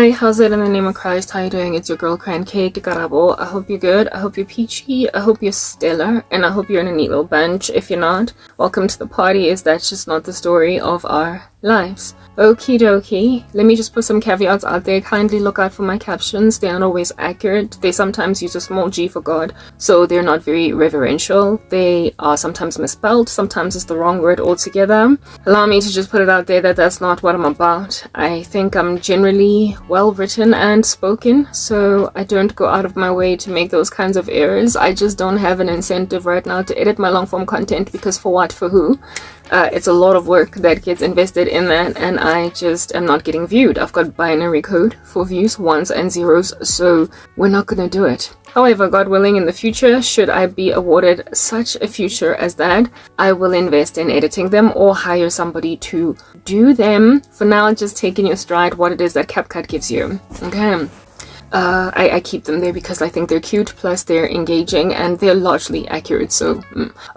Hi, how's it in the name of Christ? How you doing? It's your girl Cran Cake Garabo. I hope you're good. I hope you're peachy. I hope you're stellar. And I hope you're in a neat little bunch. If you're not, welcome to the party, as that's just not the story of our lives. Okie dokie. Let me just put some caveats out there. Kindly look out for my captions. They aren't always accurate. They sometimes use a small g for God, so they're not very reverential. They are sometimes misspelled. Sometimes it's the wrong word altogether. Allow me to just put it out there that that's not what I'm about. I think I'm generally well written and spoken, so I don't go out of my way to make those kinds of errors. I just don't have an incentive right now to edit my long form content, because for what, for who? It's a lot of work that gets invested in that, and I just am not getting viewed. I've got binary code for views, ones and zeros, so we're not gonna do it. However, God willing, in the future, should I be awarded such a future as that, I will invest in editing them or hire somebody to do them. For now, just take in your stride what it is that CapCut gives you. Okay. I keep them there because I think they're cute, plus they're engaging and they're largely accurate, so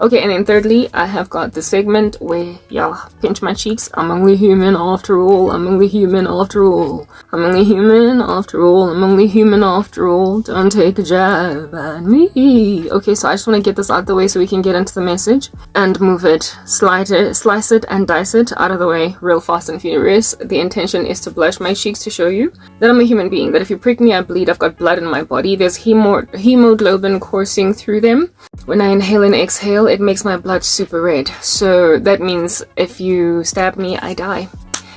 okay. And then thirdly, I have got the segment where y'all pinch my cheeks. I'm only human after all. I'm only human after all. I'm only human after all. I'm only human after all. Don't take a jab at me. Okay, so I just want to get this out the way so we can get into the message and move it, slice it and dice it out of the way real fast and furious. The intention is to blush my cheeks to show you that I'm a human being, that if you prick me, I bleed. I've got blood in my body. There's hemoglobin coursing through them. When I inhale and exhale, it makes my blood super red. So that means if you stab me, I die.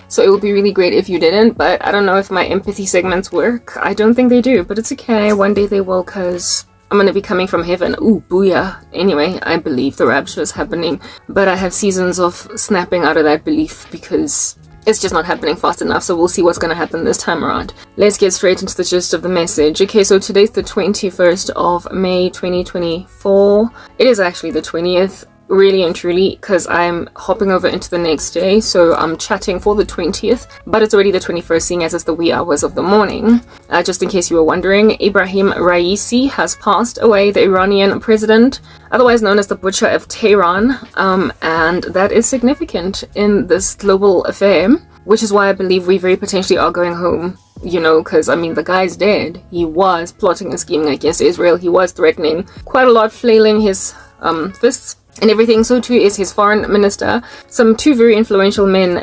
So it would be really great if you didn't, but I don't know if my empathy segments work. I don't think they do, but it's okay. One day they will, because I'm gonna be coming from heaven. Ooh, booyah. Anyway, I believe the rapture is happening, but I have seasons of snapping out of that belief because it's just not happening fast enough, so we'll see what's going to happen this time around. Let's get straight into the gist of the message. Okay, so today's the 21st of May 2024. It is actually the 20th, really and truly, because I'm hopping over into the next day, so I'm chatting for the 20th, but it's already the 21st, seeing as it's the wee hours of the morning. Just in case you were wondering, Ibrahim Raisi has passed away, the Iranian president, otherwise known as the Butcher of Tehran, and that is significant in this global affair, which is why I believe we very potentially are going home. You know, because, I mean, the guy's dead. He was plotting and scheming against Israel. He was threatening quite a lot, flailing his fists and everything. So too is his foreign minister. Two very influential men,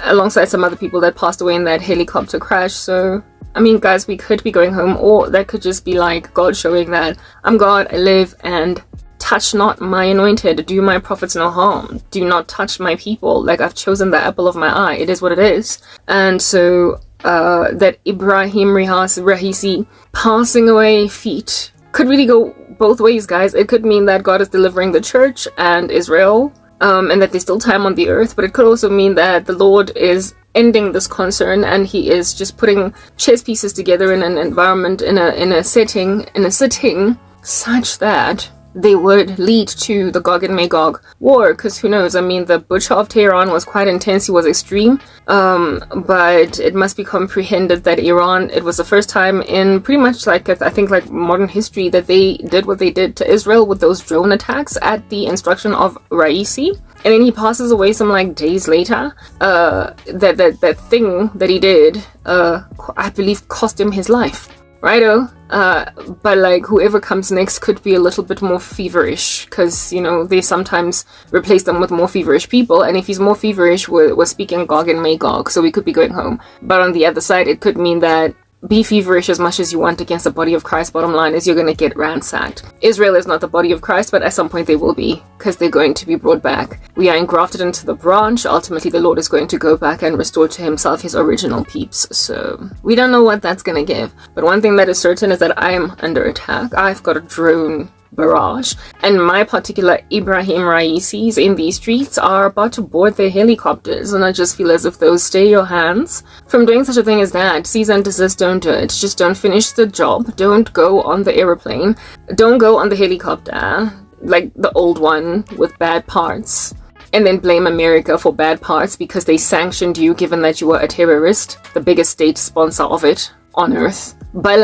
alongside some other people that passed away in that helicopter crash. So, I mean, guys, we could be going home, or that could just be like God showing that I'm God, I live, and touch not my anointed, do my prophets no harm, do not touch my people, like I've chosen the apple of my eye. It is what it is. And so that Ibrahim Raisi passing away feat could really go both ways, guys. It could mean that God is delivering the church and Israel, and that there's still time on the earth, but it could also mean that the Lord is ending this concern and he is just putting chess pieces together in an environment, in a sitting such that they would lead to the Gog and Magog war, because who knows? I mean, the Butcher of Tehran was quite intense, he was extreme, but it must be comprehended that Iran, it was the first time in pretty much I think modern history that they did what they did to Israel with those drone attacks at the instruction of Raisi. And then he passes away some days later. That thing that he did, I believe, cost him his life. Righto, but whoever comes next could be a little bit more feverish, because they sometimes replace them with more feverish people, and if he's more feverish, we're speaking Gog and Magog, so we could be going home. But on the other side, it could mean that be feverish as much as you want against the body of Christ. Bottom line is you're going to get ransacked. Israel is not the body of Christ, but at some point they will be, because they're going to be brought back. We are engrafted into the branch. Ultimately, the Lord is going to go back and restore to himself his original peeps. So we don't know what that's going to give. But one thing that is certain is that I am under attack. I've got a drone barrage, and my particular Ibrahim Raisis in these streets are about to board their helicopters, and I just feel as if those stay your hands from doing such a thing as that. Cease and desist, don't do it. Just don't finish the job. Don't go on the aeroplane. Don't go on the helicopter, like the old one with bad parts, and then blame America for bad parts because they sanctioned you, given that you were a terrorist, the biggest state sponsor of it on earth. But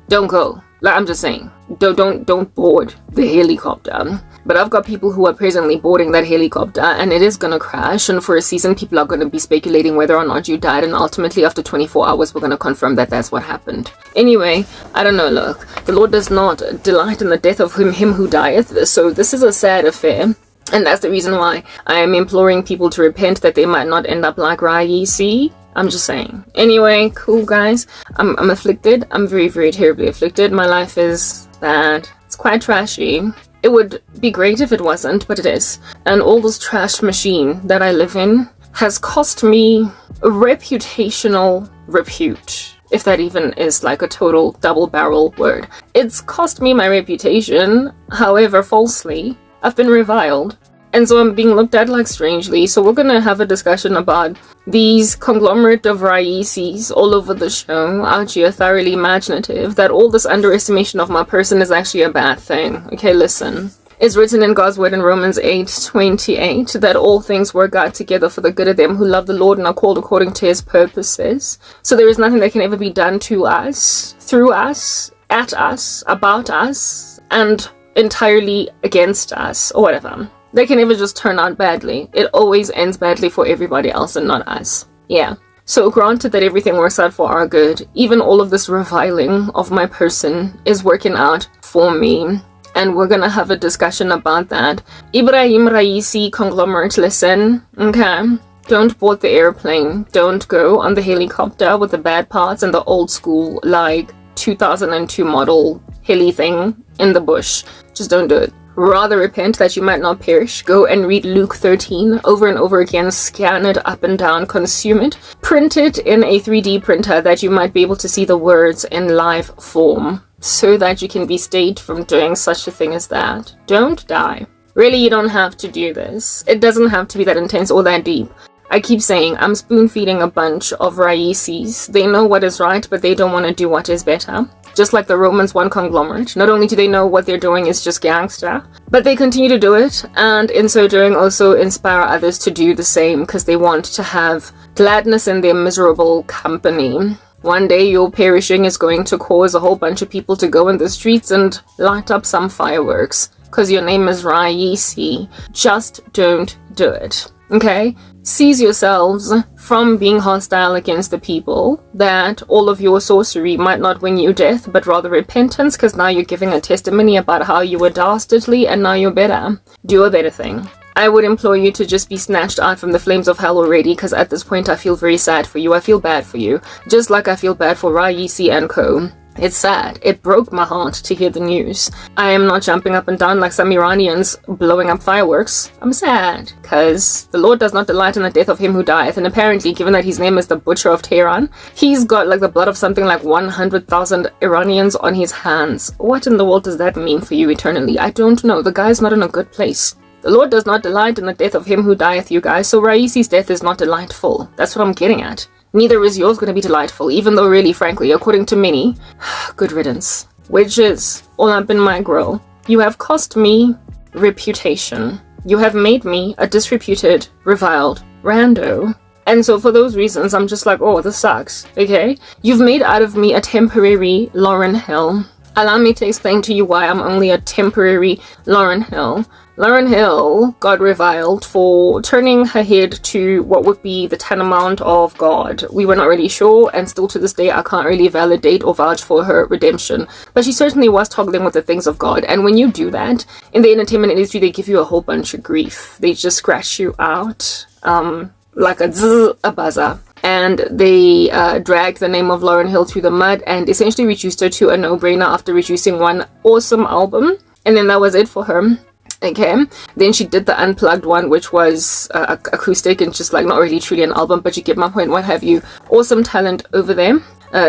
don't go. I'm just saying, don't board the helicopter. but I've got people who are presently boarding that helicopter and it is gonna crash, and for a season people are gonna be speculating whether or not you died, and ultimately after 24 hours we're gonna confirm that that's what happened. Anyway, I don't know, look, the Lord does not delight in the death of him who dieth, so this is a sad affair. And that's the reason why I am imploring people to repent, that they might not end up like Raisi. I'm just saying. Anyway, cool guys. I'm afflicted. I'm very, very terribly afflicted. My life is bad. It's quite trashy. It would be great if it wasn't, but it is. And all this trash machine that I live in has cost me a reputational repute. If that even is like a total double-barrel word. It's cost me my reputation, however falsely. I've been reviled, and so I'm being looked at like strangely. So we're gonna have a discussion about these conglomerate of Raisis all over the show, out here thoroughly imaginative, that all this underestimation of my person is actually a bad thing. Okay, listen. It's written in God's word in Romans 8:28 that all things work out together for the good of them who love the Lord and are called according to his purposes. So there is nothing that can ever be done to us, through us, at us, about us, and entirely against us, or whatever. They can never just turn out badly. It always ends badly for everybody else and not us. Yeah. So granted that everything works out for our good, even all of this reviling of my person is working out for me. And we're gonna have a discussion about that. Ibrahim Raisi conglomerate, listen, okay? Don't board the airplane. Don't go on the helicopter with the bad parts and the old school, like, 2002 model heli thing in the bush. Just don't do it. Rather repent that you might not perish. Go and read Luke 13 over and over again. Scan it up and down. Consume it. Print it in a 3D printer that you might be able to see the words in live form, so that you can be stayed from doing such a thing as that. Don't die. Really, you don't have to do this. It doesn't have to be that intense or that deep. I keep saying I'm spoon-feeding a bunch of Raisis. They know what is right, but they don't want to do what is better. Just like the Romans 1 conglomerate. Not only do they know what they're doing is just gangster, but they continue to do it, and in so doing also inspire others to do the same, because they want to have gladness in their miserable company. One day your perishing is going to cause a whole bunch of people to go in the streets and light up some fireworks, because your name is Raisi. Just don't do it. Okay? Seize yourselves from being hostile against the people, that all of your sorcery might not win you death, but rather repentance, because now you're giving a testimony about how you were dastardly and now you're better. Do a better thing. I would implore you to just be snatched out from the flames of hell already, because at this point I feel very sad for you. I feel bad for you. Just like I feel bad for Raisi and co. It's sad. It broke my heart to hear the news. I am not jumping up and down like some Iranians blowing up fireworks. I'm sad, because the Lord does not delight in the death of him who dieth, and apparently, given that his name is the Butcher of Tehran, he's got like the blood of something like 100,000 Iranians on his hands. What in the world does that mean for you eternally? I don't know. The guy's not in a good place. The Lord does not delight in the death of him who dieth, you guys, so Raisi's death is not delightful. That's what I'm getting at. Neither is yours going to be delightful, even though really, frankly, according to many, good riddance. Which is all up in my grill. You have cost me reputation. You have made me a disreputed, reviled rando. And so for those reasons, I'm just like, oh, this sucks, okay? You've made out of me a temporary Lauryn Hill. Allow me to explain to you why I'm only a temporary Lauryn Hill. Lauryn Hill got reviled for turning her head to what would be the tantamount of God. We were not really sure, and still to this day I can't really validate or vouch for her redemption. But she certainly was toggling with the things of God, and when you do that, in the entertainment industry they give you a whole bunch of grief. They just scratch you out like a buzzer. And they dragged the name of Lauryn Hill through the mud and essentially reduced her to a no-brainer after reducing one awesome album. And then that was it for her. Okay, then she did the unplugged one, which was acoustic and just like not really truly an album, but you get my point, what have you. Awesome talent over there,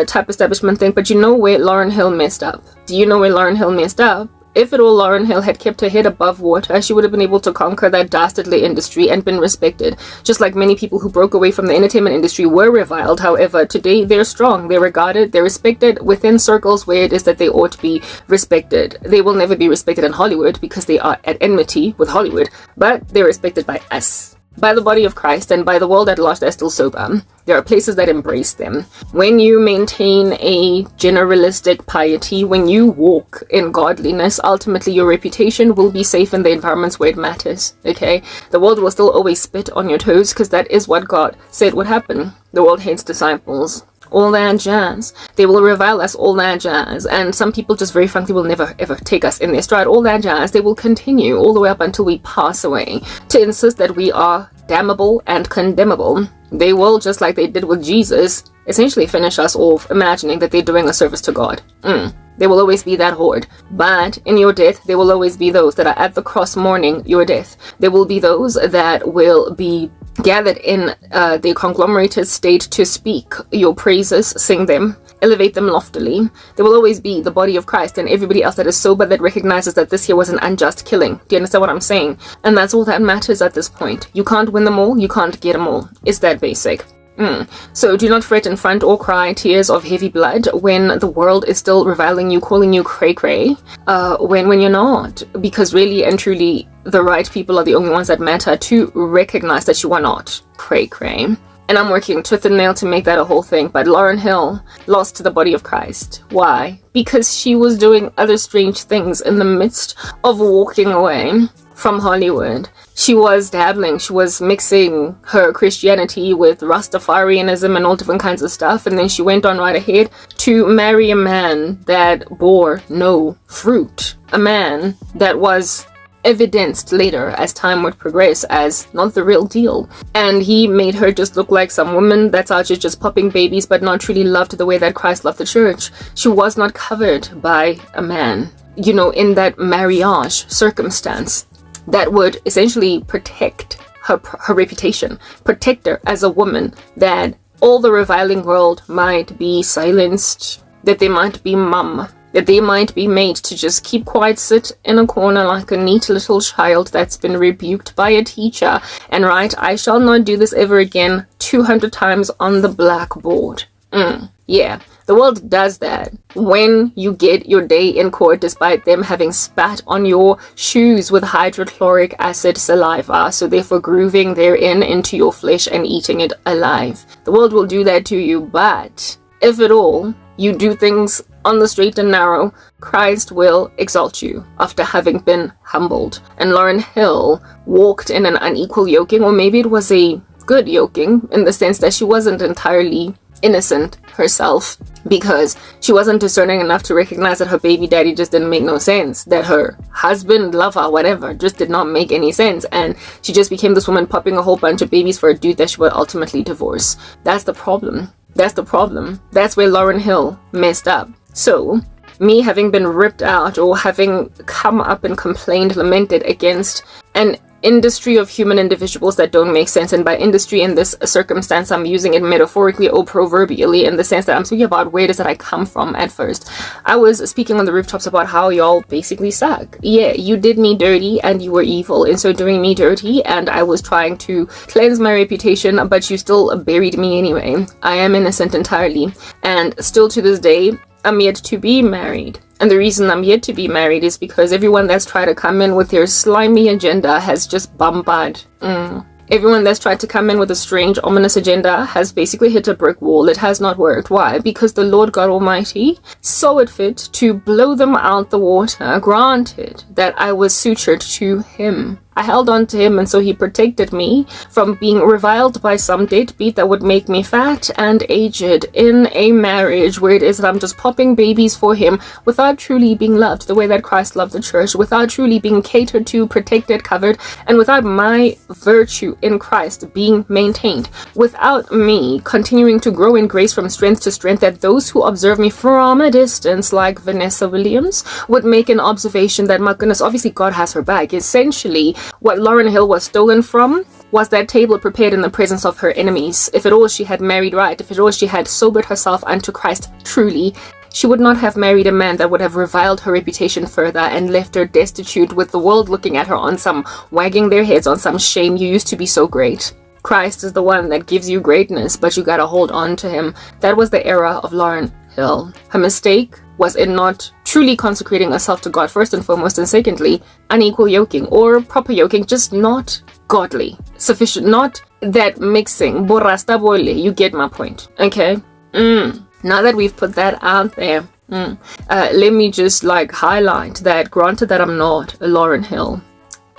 type establishment thing. But you know where Lauryn Hill messed up? Do you know where Lauryn Hill messed up? If at all Lauryn Hill had kept her head above water, she would have been able to conquer that dastardly industry and been respected. Just like many people who broke away from the entertainment industry were reviled. However, today they're strong, they're regarded, they're respected within circles where it is that they ought to be respected. They will never be respected in Hollywood because they are at enmity with Hollywood, but they're respected by us. by the body of Christ and by the world at large that's still sober. There are places that embrace them. When you maintain a generalistic piety, when you walk in godliness, ultimately your reputation will be safe in the environments where it matters, okay? The world will still always spit on your toes because that is what God said would happen. The world hates disciples. All that jazz. They will revile us, all that jazz. And some people just very frankly will never ever take us in their stride. All that jazz. They will continue all the way up until we pass away to insist that we are damnable and condemnable. They will, just like they did with Jesus, essentially finish us off imagining that they're doing a service to God. There will always be that horde. But in your death, there will always be those that are at the cross mourning your death. There will be those that will be gathered in the conglomerated state to speak your praises, sing them, elevate them loftily. There will always be the body of Christ and everybody else that is sober that recognizes that this here was an unjust killing. Do you understand what I'm saying? And that's all that matters at this point. You can't win them all, you can't get them all. It's that basic. So do not fret in front or cry tears of heavy blood when the world is still reviling you, calling you cray-cray, when you're not. Because really and truly, the right people are the only ones that matter to recognize that you are not cray-cray. And I'm working tooth and nail to make that a whole thing. But Lauryn Hill lost to the body of Christ. Why? Because she was doing other strange things in the midst of walking away from Hollywood. She was dabbling, she was mixing her Christianity with Rastafarianism and all different kinds of stuff, and then she went on right ahead to marry a man that bore no fruit. A man that was evidenced later as time would progress as not the real deal. And he made her just look like some woman that's out here just popping babies but not truly loved the way that Christ loved the church. She was not covered by a man, you know, in that marriage circumstance that would essentially protect her reputation, protect her as a woman, that all the reviling world might be silenced, that they might be mum, that they might be made to just keep quiet, sit in a corner like a neat little child that's been rebuked by a teacher, and write, "I shall not do this ever again," 200 times on the blackboard. Yeah, the world does that when you get your day in court despite them having spat on your shoes with hydrochloric acid saliva, so therefore grooving therein into your flesh and eating it alive. The world will do that to you, but if at all you do things on the straight and narrow, Christ will exalt you after having been humbled. And Lauryn Hill walked in an unequal yoking, or maybe it was a good yoking in the sense that she wasn't entirely innocent herself, because she wasn't discerning enough to recognize that her baby daddy just didn't make no sense, that her husband, lover, whatever, just did not make any sense, and she just became this woman popping a whole bunch of babies for a dude that she would ultimately divorce. That's the problem. That's the problem. That's where Lauryn Hill messed up. So me having been ripped out, or having come up and complained, lamented against an industry of human individuals that don't make sense, and by industry in this circumstance I'm using it metaphorically or proverbially, in the sense that I'm speaking about where does that I come from. At first I was speaking on the rooftops about how y'all basically suck. Yeah, you did me dirty and you were evil in so doing me dirty, and I was trying to cleanse my reputation, but you still buried me anyway. I am innocent entirely, and still to this day I'm yet to be married. And the reason I'm yet to be married is because everyone that's tried to come in with their slimy agenda has just bombarded. Everyone that's tried to come in with a strange, ominous agenda has basically hit a brick wall. It has not worked. Why? Because the Lord God Almighty saw it fit to blow them out the water. Granted that I was sutured to Him. I held on to Him, and so He protected me from being reviled by some deadbeat that would make me fat and aged in a marriage where it is that I'm just popping babies for Him without truly being loved the way that Christ loved the church, without truly being catered to, protected, covered, and without my virtue in Christ being maintained, without me continuing to grow in grace from strength to strength, that those who observe me from a distance, like Vanessa Williams, would make an observation that, my goodness, obviously God has her back. Essentially, what Lauryn Hill was stolen from was that table prepared in the presence of her enemies. If at all she had married right, if at all she had sobered herself unto Christ truly, she would not have married a man that would have reviled her reputation further and left her destitute, with the world looking at her on some, wagging their heads on some shame. You used to be so great. Christ is the one that gives you greatness, but you gotta hold on to Him. That was the era of Lauryn Hill. Her mistake was in not truly consecrating herself to God first and foremost, and secondly, unequal yoking or proper yoking, just not godly. sufficient, not that mixing. Borasta bole, you get my point, okay? Now that we've put that out there, let me just like highlight that, granted that I'm not a Lauryn Hill,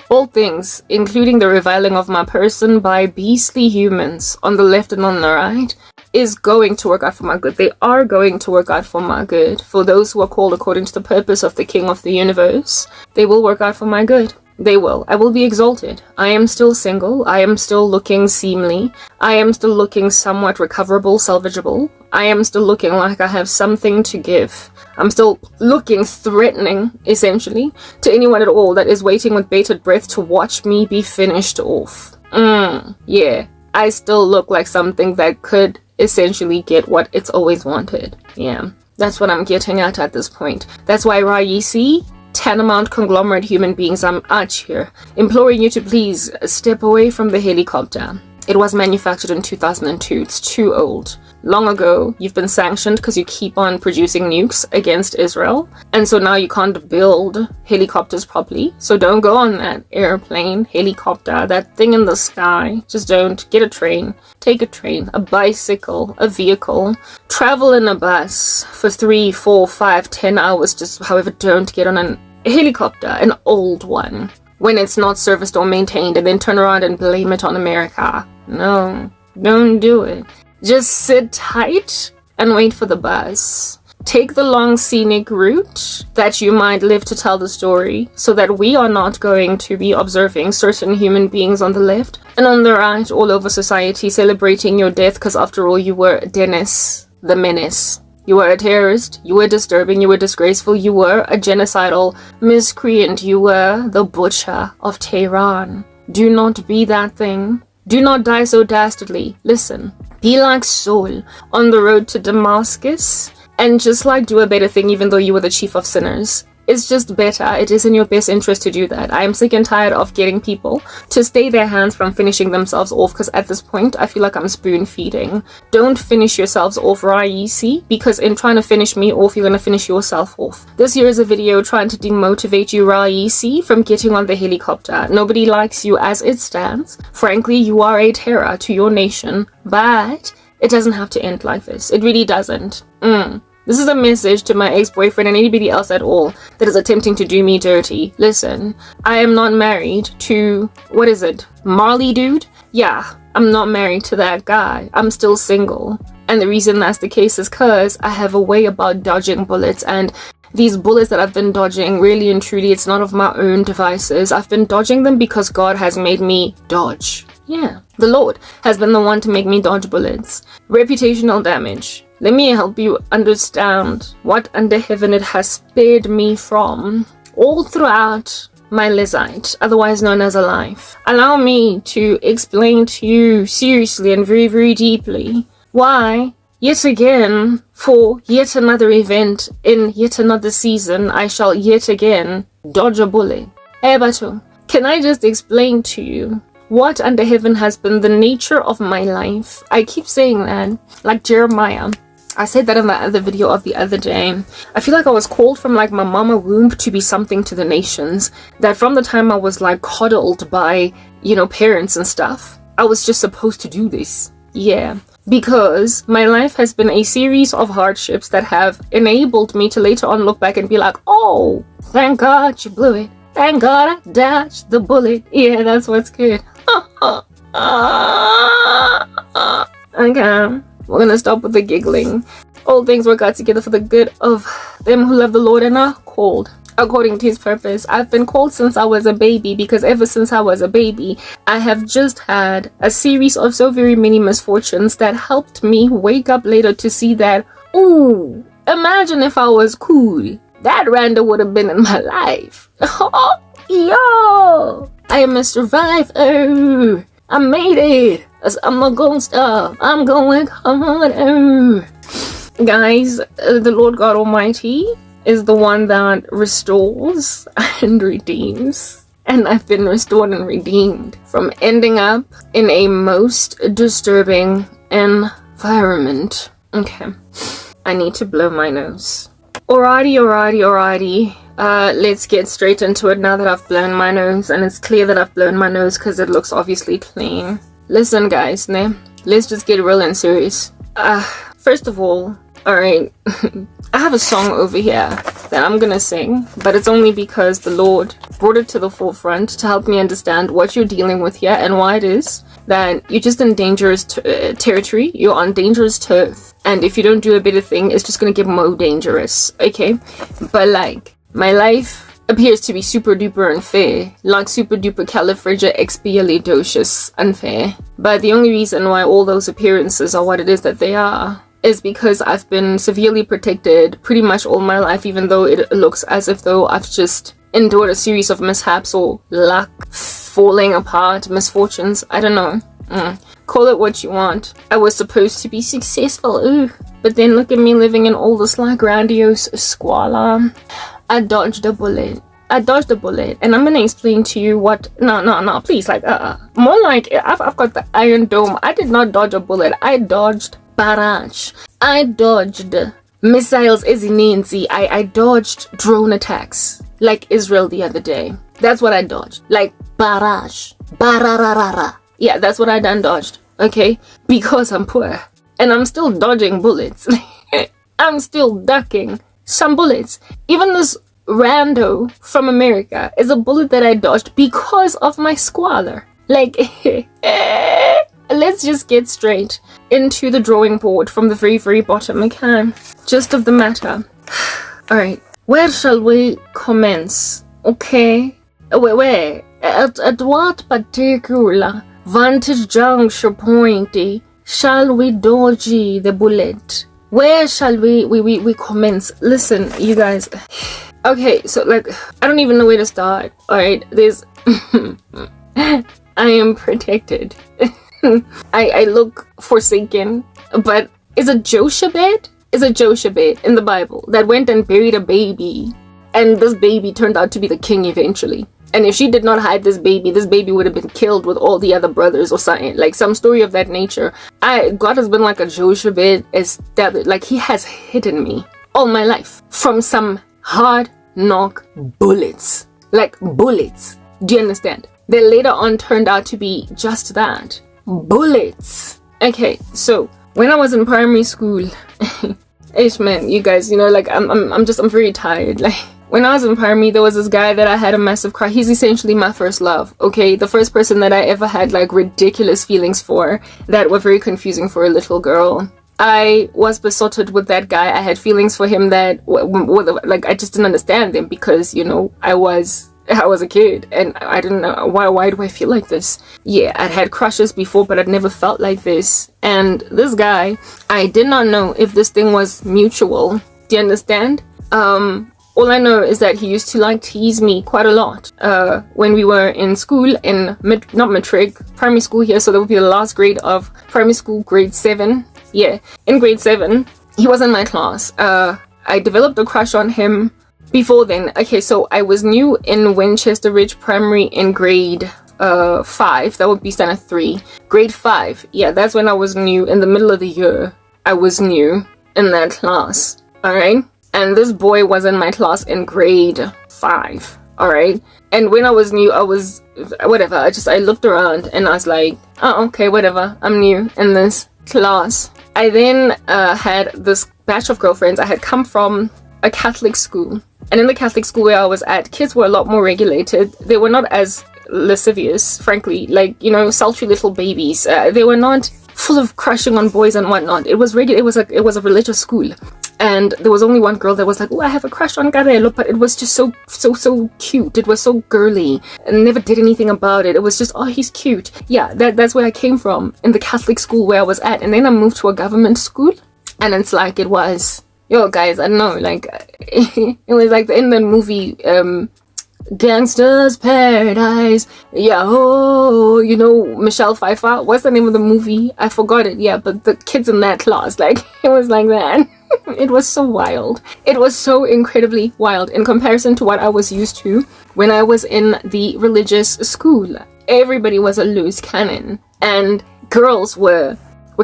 all things, including the reviling of my person by beastly humans on the left and on the right, is going to work out for my good. They are going to work out for my good. For those who are called according to the purpose of the King of the universe, they will work out for my good. They will. I will be exalted. I am still single. I am still looking seemly. I am still looking somewhat recoverable, salvageable. I am still looking like I have something to give. I'm still looking threatening, essentially, to anyone at all that is waiting with bated breath to watch me be finished off. Yeah. I still look like something that could essentially get what it's always wanted. Yeah. That's what I'm getting at this point. That's why Raisi, tantamount conglomerate human beings, I'm out here imploring you to please step away from the helicopter. It was manufactured in 2002. It's too old. Long ago, you've been sanctioned because you keep on producing nukes against Israel. And so now you can't build helicopters properly. So don't go on that airplane, helicopter, that thing in the sky. Just don't. Get a train. Take a train, a bicycle, a vehicle. Travel in a bus for 3, 4, 5, 10 hours. Just however, don't get on a helicopter, an old one, when it's not serviced or maintained, and then turn around and blame it on America. No, don't do it. Just sit tight and wait for the bus. Take the long scenic route that you might live to tell the story, so that we are not going to be observing certain human beings on the left and on the right all over society celebrating your death, because after all, you were Dennis the Menace. You were a terrorist, you were disturbing, you were disgraceful, you were a genocidal miscreant, you were the butcher of Tehran. Do not be that thing. Do not die so dastardly. Listen, be like Saul on the road to Damascus, and just like do a better thing even though you were the chief of sinners. It's just better. It is in your best interest to do that. I am sick and tired of getting people to stay their hands from finishing themselves off, because at this point I feel like I'm spoon feeding. Don't finish yourselves off, Raisi, because in trying to finish me off, you're going to finish yourself off. This here is a video trying to demotivate you, Raisi, from getting on the helicopter. Nobody likes you as it stands. Frankly, you are a terror to your nation, but it doesn't have to end like this. It really doesn't. This is a message to my ex-boyfriend and anybody else at all that is attempting to do me dirty. Listen, I am not married to, what is it, Marley dude? Yeah, I'm not married to that guy. I'm still single. And the reason that's the case is because I have a way about dodging bullets, and these bullets that I've been dodging, really and truly, it's not of my own devices. I've been dodging them because God has made me dodge. Yeah, the Lord has been the one to make me dodge bullets. Reputational damage. Let me help you understand what under heaven it has spared me from all throughout my Lizite, otherwise known as a life. Allow me to explain to you seriously and very, very deeply why, yet again, for yet another event in yet another season, I shall yet again dodge a bullet. Hey, Bato, can I just explain to you what under heaven has been the nature of my life? I keep saying that, like Jeremiah. I said that in the other video of the other day. I feel like I was called from like my mama womb to be something to the nations. That from the time I was like coddled by, you know, parents and stuff, I was just supposed to do this. Yeah. Because my life has been a series of hardships that have enabled me to later on look back and be like, oh, thank God you blew it. Thank God I dodged the bullet. Yeah, that's what's good. Okay. We're gonna stop with the giggling. All things work out together for the good of them who love the Lord and are called according to his purpose. I've been called since I was a baby, because ever since I was a baby, I have just had a series of so very many misfortunes that helped me wake up later to see that, ooh, imagine if I was cool. That Randa would have been in my life. Yo, I am a survivor. I made it. I'm not gonna stop. I'm going harder. Guys, the Lord God Almighty is the one that restores and redeems. And I've been restored and redeemed from ending up in a most disturbing environment. Okay, I need to blow my nose. Alrighty. let's get straight into it now that I've blown my nose, and it's clear that I've blown my nose because it looks obviously clean. Listen guys, let's just get real and serious. First of all, alright, I have a song over here that I'm gonna sing, but it's only because the Lord brought it to the forefront to help me understand what you're dealing with here and why it is that you're just in dangerous territory. You're on dangerous turf, and if you don't do a better thing, it's just gonna get more dangerous, okay? But like, my life appears to be super duper unfair, like super duper califragilisticexpialidocious unfair. But the only reason why all those appearances are what it is that they are is because I've been severely protected pretty much all my life, even though it looks as if though I've just endured a series of mishaps or luck, falling apart, misfortunes, I don't know. Call it what you want. I was supposed to be successful, but then look at me living in all this like grandiose squalor. I dodged a bullet, and I'm gonna explain to you what. No, please, like, more like I've got the Iron Dome. I did not dodge a bullet. I dodged barrage. I dodged missiles ezininzi. I dodged drone attacks like Israel the other day. That's what I dodged. Like barrage. Barararara. Yeah, that's what I done dodged. Okay? Because I'm poor. And I'm still dodging bullets. I'm still ducking some bullets. Even this rando from America is a bullet that I dodged because of my squalor. Like, let's just get straight into the drawing board from the very, very bottom, okay? Just of the matter. Alright, where shall we commence? Okay? Where? At what particular vantage juncture point shall we dodge the bullet? Where shall we commence? Listen, you guys. Okay, so like, I don't even know where to start. Alright, there's... I am protected. I look forsaken, but is a Jochebed in the Bible that went and buried a baby, and this baby turned out to be the king eventually. And if she did not hide this baby would have been killed with all the other brothers or something, like some story of that nature. God has been like a Jochebed, established, like he has hidden me all my life from some hard knock bullets, like bullets. Do you understand? They later on turned out to be just that. Bullets. Okay, so when I was in primary school, man, you guys, you know, like I'm very tired. Like when I was in primary, there was this guy that I had a massive crush. He's essentially my first love. Okay, the first person that I ever had like ridiculous feelings for that were very confusing for a little girl. I was besotted with that guy. I had feelings for him that like I just didn't understand them because, you know, I was a kid and I didn't know why do I feel like this. Yeah, I'd had crushes before, but I'd never felt like this. And this guy, I did not know if this thing was mutual. Do you understand? All I know is that he used to like tease me quite a lot when we were in school, in primary school here, so that would be the last grade of primary school, grade 7. Yeah, in grade 7 he was in my class. I developed a crush on him before then. Okay, so I was new in Winchester Ridge Primary in grade 5. That would be standard 3. Grade 5. Yeah, that's when I was new. In the middle of the year, I was new in that class. Alright? And this boy was in my class in grade 5. Alright? And when I was new, I was... whatever. I looked around and I was like, oh, okay, whatever. I'm new in this class. I then had this batch of girlfriends. I had come from a Catholic school. And in the Catholic school where I was at, kids were a lot more regulated. They were not as lascivious, frankly, like, you know, sultry little babies. They were not full of crushing on boys and whatnot. It was regular. It was a religious school, and there was only one girl that was like, oh, I have a crush on Garelo, but it was just so cute. It was so girly, and never did anything about it. It was just, oh, he's cute. Yeah, that's where I came from, in the Catholic school where I was at. And then I moved to a government school, and it's like, it was, yo guys, I don't know, like it was like in the movie Gangsta's Paradise. Yeah, oh, you know, Michelle Pfeiffer. What's the name of the movie? I forgot it. Yeah, but the kids in that class, like, it was like that. It was so wild. It was so incredibly wild in comparison to what I was used to when I was in the religious school. Everybody was a loose cannon, and girls were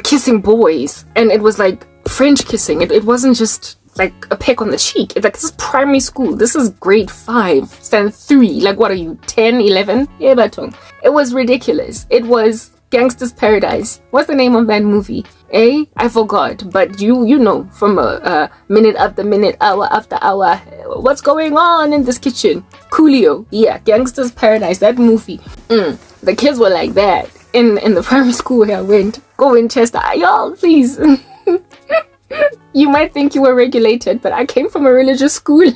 kissing boys, and it was like French kissing. It wasn't just like a peck on the cheek. It's like, this is primary school. This is grade 5, standard 3. Like, what are you, 10, 11? Yeah, baton. It was ridiculous. It was Gangster's Paradise. What's the name of that movie? I forgot. But you know, from a minute after minute, hour after hour, what's going on in this kitchen? Coolio. Yeah, Gangster's Paradise. That movie. The kids were like that in the primary school where I went. Go Winchester. Y'all, please. You might think you were regulated, but I came from a religious school.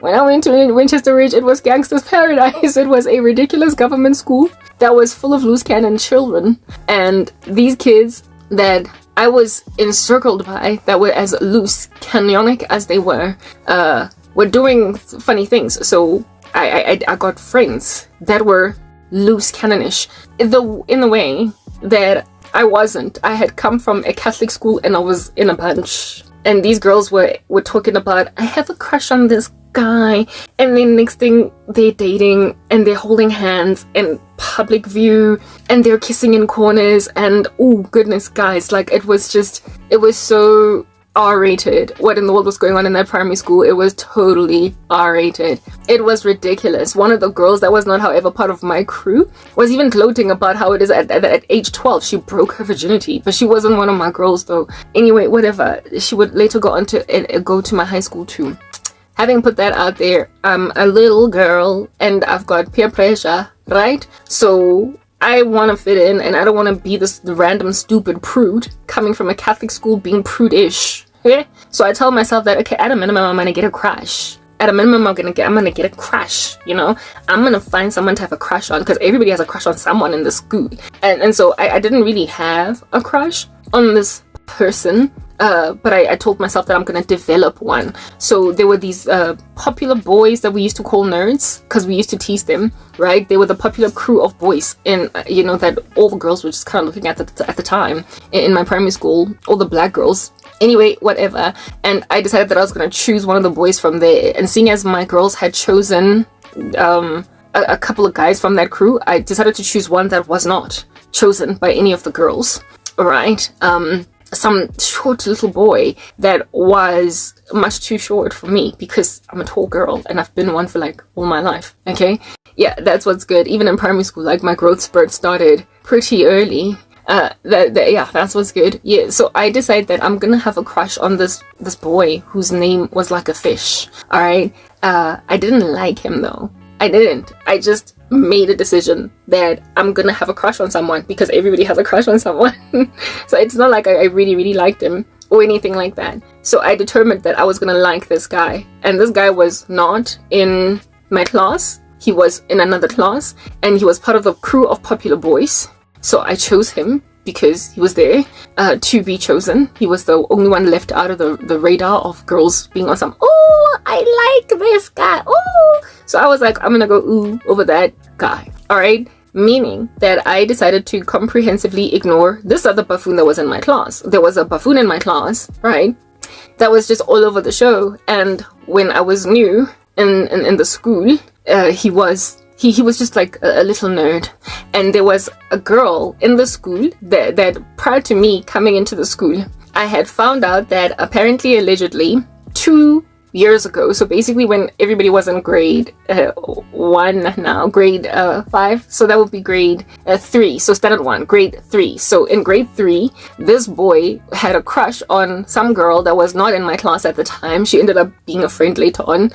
When I went to Winchester Ridge, it was Gangster's Paradise. It was a ridiculous government school that was full of loose cannon children. And these kids that I was encircled by, that were as loose cannonic as they were doing funny things. So I got friends that were loose cannonish in the way that I wasn't. I had come from a Catholic school and I was in a bunch. And these girls were talking about, I have a crush on this guy. And then next thing, they're dating and they're holding hands in public view and they're kissing in corners. And oh goodness, guys, like it was so R-rated. What in the world was going on in that primary school? It was totally R-rated. It was ridiculous. One of the girls that was not, however, part of my crew was even gloating about how it is at age 12 she broke her virginity, but she wasn't one of my girls though. Anyway, whatever. She would later go on to go to my high school too. Having put that out there, I'm a little girl and I've got peer pressure, right? So I want to fit in and I don't want to be the random stupid prude coming from a Catholic school being prudish. Okay? So I tell myself that, okay, at a minimum, I'm going to get a crush. At a minimum, I'm gonna get a crush, you know? I'm gonna find someone to have a crush on because everybody has a crush on someone in the school. And so I didn't really have a crush on this person, but I told myself that I'm gonna develop one. So there were these popular boys that we used to call nerds because we used to tease them, right? They were the popular crew of boys in, you know, that all the girls were just kind of looking at the time in my primary school, all the black girls. Anyway, whatever. And I decided that I was going to choose one of the boys from there. And seeing as my girls had chosen a couple of guys from that crew, I decided to choose one that was not chosen by any of the girls. Right? Some short little boy that was much too short for me because I'm a tall girl and I've been one for like all my life. Okay? Yeah, that's what's good. Even in primary school, like my growth spurt started pretty early. Yeah, that's what's good. Yeah, so I decided that I'm gonna have a crush on this boy whose name was like a fish. Alright? I didn't like him though. I didn't. I just made a decision that I'm gonna have a crush on someone because everybody has a crush on someone. So it's not like I really, really liked him or anything like that. So I determined that I was gonna like this guy. And this guy was not in my class. He was in another class and he was part of the crew of popular boys. So I chose him because he was there to be chosen. He was the only one left out of the radar of girls being on some, oh, I like this guy, oh. So I was like, I'm gonna go ooh over that guy. Alright? Meaning that I decided to comprehensively ignore this other buffoon that was in my class. There was a buffoon in my class, right? That was just all over the show. And when I was new in the school, he was just like a little nerd. And there was a girl in the school that prior to me coming into the school, I had found out that apparently, allegedly, 2 years ago, so basically when everybody was in grade 1 now, grade 5, so that would be grade 3, so standard 1, grade 3. So in grade 3, this boy had a crush on some girl that was not in my class at the time. She ended up being a friend later on,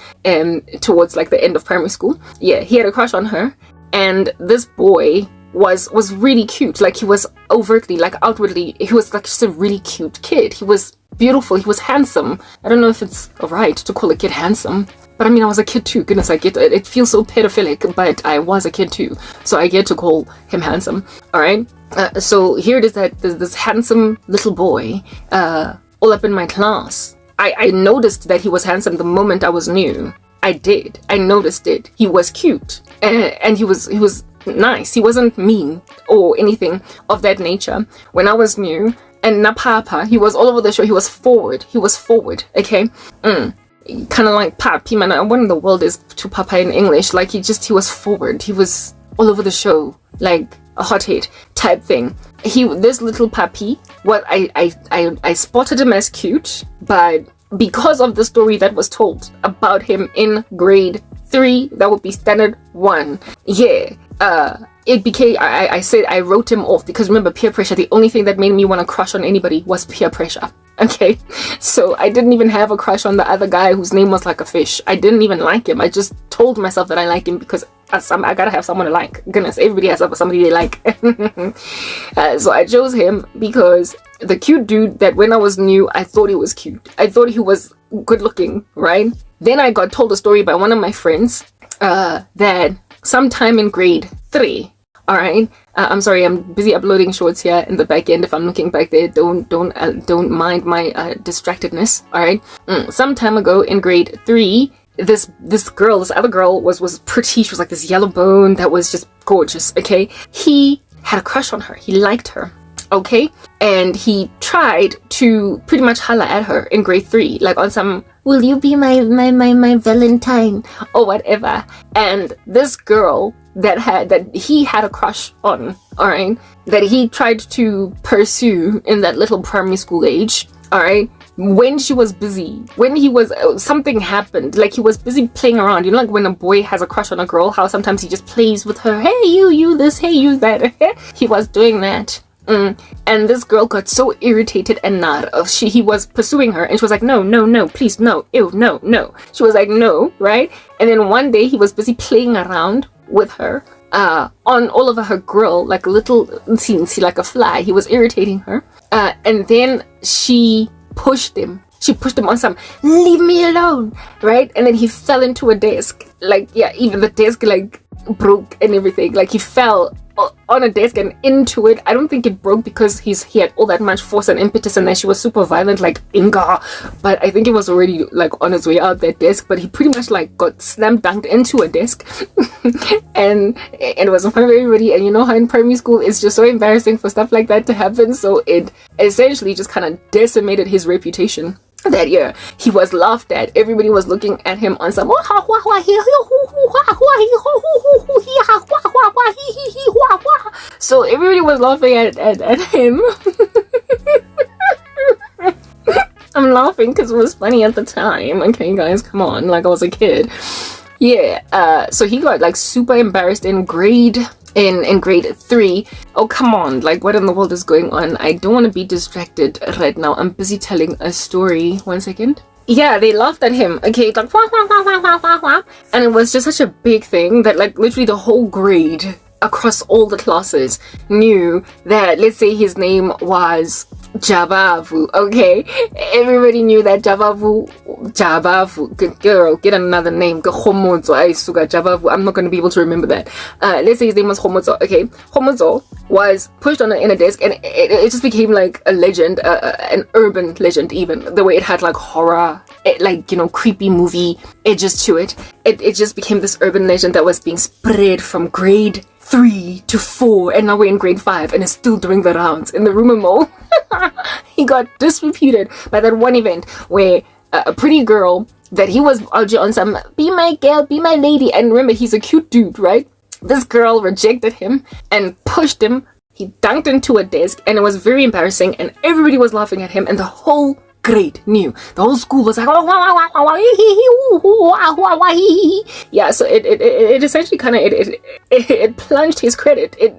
towards like the end of primary school. Yeah, he had a crush on her, and this boy was really cute. Like, he was overtly, like outwardly, he was like just a really cute kid. He was beautiful, he was handsome. I don't know if it's right to call a kid handsome, but I mean, I was a kid too. Goodness, I get it. It feels so pedophilic, but I was a kid too, so I get to call him handsome. All right. So here it is that there's this handsome little boy, all up in my class. I noticed that he was handsome the moment I was new. I did. I noticed it. He was cute, and he was nice. He wasn't mean or anything of that nature when I was new. And Napapa, he was all over the show. He was forward. Okay. Kind of like Papi, man. What in the world is to Papa in English? Like, he was forward. He was all over the show, like a hothead type thing. This little Papi, what I spotted him as cute, but because of the story that was told about him in grade 3, that would be standard 1. Yeah, it became, I said I wrote him off because remember, peer pressure, the only thing that made me want to crush on anybody was peer pressure. Okay, so I didn't even have a crush on the other guy whose name was like a fish. I didn't even like him. I just told myself that I like him because I gotta have someone to like. Goodness, everybody has somebody they like. So I chose him because the cute dude that when I was new, I thought he was cute. I thought he was good looking, right? Then I got told a story by one of my friends that sometime in grade 3, all right, I'm sorry, I'm busy uploading shorts here in the back end. If I'm looking back there, don't mind my distractedness, all right. Some time ago in grade 3, this other girl was pretty. She was like this yellow bone that was just gorgeous. Okay, he had a crush on her. He liked her. Okay, and he tried to pretty much holler at her in grade 3, like on some, will you be my Valentine or whatever. And this girl that he had a crush on, all right, that he tried to pursue in that little primary school age, all right, when she was busy, when he was something happened, like he was busy playing around, you know, like when a boy has a crush on a girl, how sometimes he just plays with her, hey you this, hey you that. He was doing that. And this girl got so irritated and he was pursuing her, and she was like, no, please, no, ew, no. She was like, no, right? And then one day he was busy playing around with her on all over her grill, like a little teensy, like a fly. He was irritating her, and then she pushed him. She pushed him on some, leave me alone, right? And then he fell into a desk, like, yeah, even the desk like broke and everything. Like he fell on a desk and into it. I don't think it broke because he had all that much force and impetus, and then she was super violent like Inga, but I think it was already like on his way out that desk, but he pretty much like got slam dunked into a desk. and it was in front of everybody, and you know how in primary school it's just so embarrassing for stuff like that to happen, so it essentially just kind of decimated his reputation. That year he was laughed at. Everybody was looking at him on some, so everybody was laughing at him. I'm laughing because it was funny at the time. Okay guys, come on, like I was a kid. Yeah, so he got like super embarrassed in grade 3. Oh come on, like what in the world is going on? I don't want to be distracted right now. I'm busy telling a story. 1 second. Yeah, they laughed at him. Okay, like wah, wah, wah, wah, wah, wah, wah. And it was just such a big thing that like literally the whole grade across all the classes knew that, let's say his name was Jabavu, okay? Everybody knew that Jabavu, good girl, get another name. Jabavu, I'm not going to be able to remember that. Let's say his name was Homozo, okay? Homozo was pushed on in a desk, and it just became like a legend, an urban legend even, the way it had like horror, like, you know, creepy movie edges to it. It just became this urban legend that was being spread from grade 3 to 4, and now we're in grade 5, and it's still doing the rounds in the rumor mill. He got disreputed by that one event where a pretty girl that he was on some, be my girl, be my lady, and remember, he's a cute dude, right? This girl rejected him and pushed him. He dunked into a desk, and it was very embarrassing, and everybody was laughing at him, and the whole grade knew. The whole school was like, yeah, so it essentially kind of it plunged his credit. It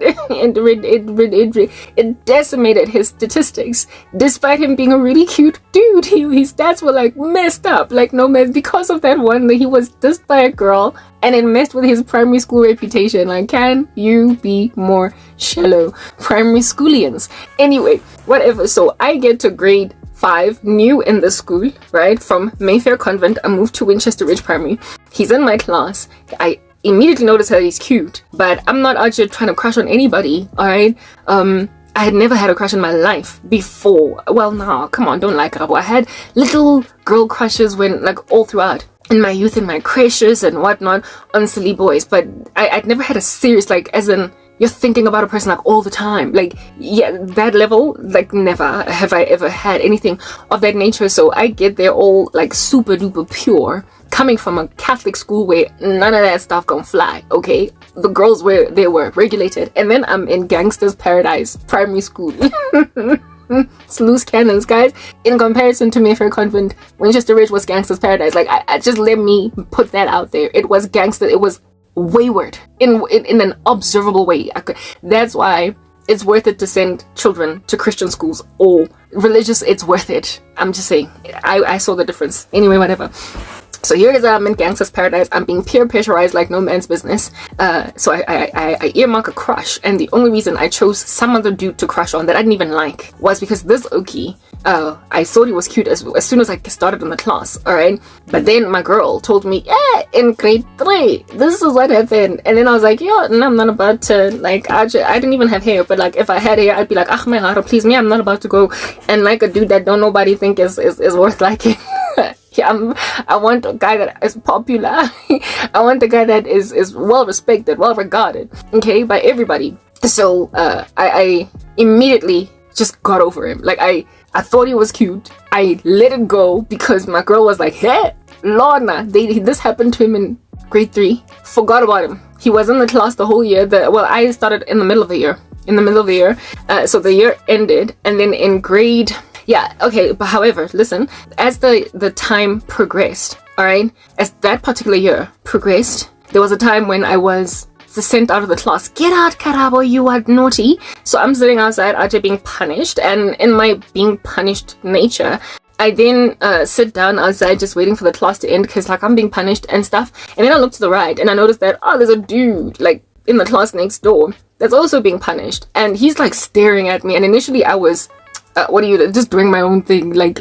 decimated his statistics, despite him being a really cute dude. His stats were like messed up, like no mess, because of that one that he was dissed by a girl, and it messed with his primary school reputation. Like, can you be more shallow? Primary schoolians. Anyway, whatever. So I get to grade 5, new in the school, right? From Mayfair Convent, I moved to Winchester Ridge Primary. He's in my class. I immediately noticed that he's cute, but I'm not out here trying to crush on anybody, alright? I had never had a crush in my life before. Well, nah, come on, don't like Rabo. I had little girl crushes when, like, all throughout. In my youth, in my creches and whatnot, on silly boys, but I'd never had a serious, like, as in, you're thinking about a person like all the time, like, yeah, that level, like never have I ever had anything of that nature. So I get there all like super duper pure, coming from a Catholic school where none of that stuff gonna fly, okay? The girls were regulated, and then I'm in gangster's paradise primary school. It's loose cannons, guys. In comparison to Mayfair Convent, Winchester Ridge was gangster's paradise. Like, I just let me put that out there. It was gangster. It was wayward in an observable way. That's why it's worth it to send children to Christian schools or religious. It's worth it. I'm just saying. I saw the difference. Anyway, whatever. So here it is, I'm in gangster's paradise. I'm being peer pressurized like no man's business. So I earmark a crush, and the only reason I chose some other dude to crush on that I didn't even like was because this Okie, I thought he was cute as soon as I started in the class, alright? But then my girl told me, yeah, in grade 3, this is what happened. And then I was like, yo, no, I'm not about to, like, I didn't even have hair, but like, if I had hair, I'd be like, ah, my heart, please me, I'm not about to go and like a dude that don't nobody think is worth liking. Yeah, I want a guy that is popular. I want a guy that is well respected, well regarded, okay, by everybody. So I immediately just got over him. Like, I thought he was cute. I let it go because my girl was like, hey, Lorna, this happened to him in grade 3. Forgot about him. He was in the class the whole year. I started in the middle of the year. So the year ended, and then in grade... Yeah, okay, but however, listen, as the time progressed, alright, as that particular year progressed, there was a time when I was sent out of the class. Get out, Karabo, you are naughty. So I'm sitting outside, Ajay being punished, and in my being punished nature, I then sit down outside just waiting for the class to end because, like, I'm being punished and stuff. And then I look to the right and I noticed that, oh, there's a dude, like, in the class next door that's also being punished. And he's, like, staring at me. And initially I was... what are you just doing my own thing, like,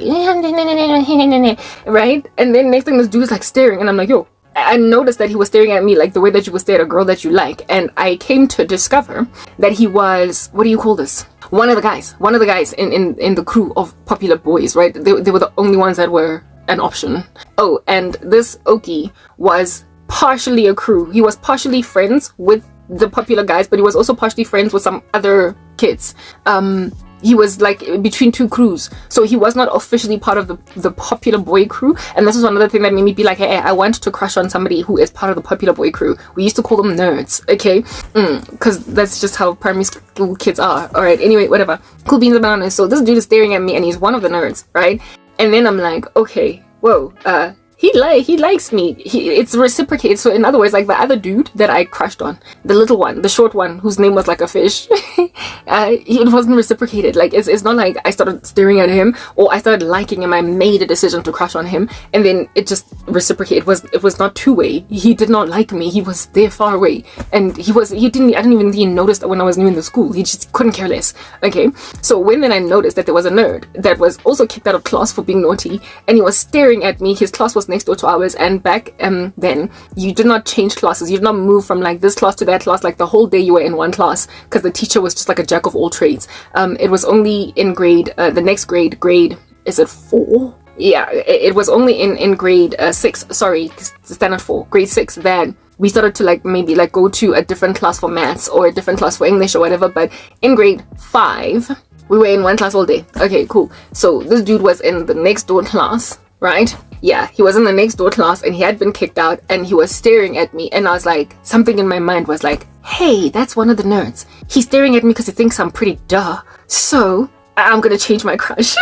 right? And then next thing, this dude is like staring, and I'm like, yo, I noticed that he was staring at me like the way that you would stare at a girl that you like. And I came to discover that he was, what do you call this, one of the guys in the crew of popular boys, right? They were the only ones that were an option. Oh, and this Okie was partially a crew. He was partially friends with the popular guys, but he was also partially friends with some other kids. He was like between two crews, so he was not officially part of the popular boy crew. And this is another thing that made me be like, hey, I want to crush on somebody who is part of the popular boy crew. We used to call them nerds, okay, because that's just how primary school kids are. All right, anyway, whatever, cool beans and bananas. So this dude is staring at me and he's one of the nerds, right? And then I'm like, okay, whoa, he likes me. It's reciprocated. So in other words, like the other dude that I crushed on, the little one, the short one, whose name was like a fish, it wasn't reciprocated. Like, it's not like I started staring at him or I started liking him. I made a decision to crush on him and then it just reciprocated. It was not two-way. He did not like me. He was there far away, and I didn't even notice that when I was new in the school. He just couldn't care less. Okay, so when then I noticed that there was a nerd that was also kicked out of class for being naughty, and he was staring at me. His class was next door to ours, and back then you did not change classes. You did not move from like this class to that class. Like the whole day you were in one class because the teacher was just like a jack of all trades. It was only in the next grade is it 4? Yeah, it was only in grade 6, sorry, standard 4, grade 6, that we started to like maybe like go to a different class for maths or a different class for English or whatever. But in grade 5 we were in one class all day. Okay, cool. So this dude was in the next door class, right? Yeah, he was in the next door class and he had been kicked out and he was staring at me, and I was like, something in my mind was like, hey, that's one of the nerds. He's staring at me because he thinks I'm pretty duh. So I'm gonna change my crush.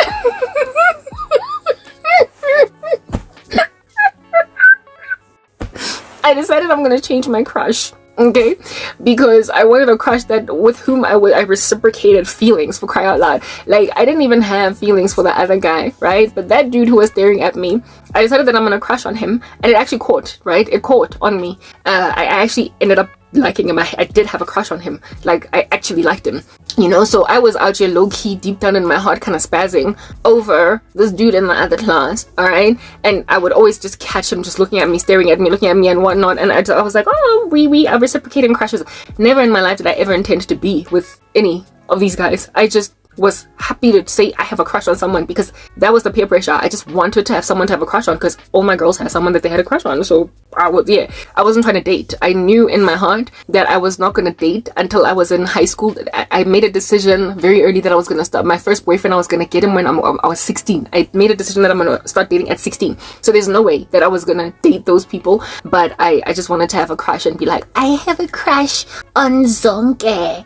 I decided I'm gonna change my crush. Okay, because I wanted a crush that with whom I reciprocated feelings, for crying out loud. Like, I didn't even have feelings for the other guy, right? But that dude who was staring at me, I decided that I'm gonna crush on him, and it actually caught, right? It caught on me. I actually ended up liking him. I did have a crush on him. Like, I actually liked him, you know. So I was out here low-key, deep down in my heart, kind of spazzing over this dude in the other class, all right? And I would always just catch him just looking at me, staring at me, looking at me and whatnot. And I was like, oh, we are reciprocating crushes. Never in my life did I ever intend to be with any of these guys. I just was happy to say I have a crush on someone because that was the peer pressure. I just wanted to have someone to have a crush on because all my girls had someone that they had a crush on. So I wasn't trying to date. I knew in my heart that I was not going to date until I was in high school. I made a decision very early that I was going to start. My first boyfriend, I was going to get him when I was 16. I made a decision that I'm going to start dating at 16. So there's no way that I was going to date those people. But I just wanted to have a crush and be like, I have a crush on Zonke.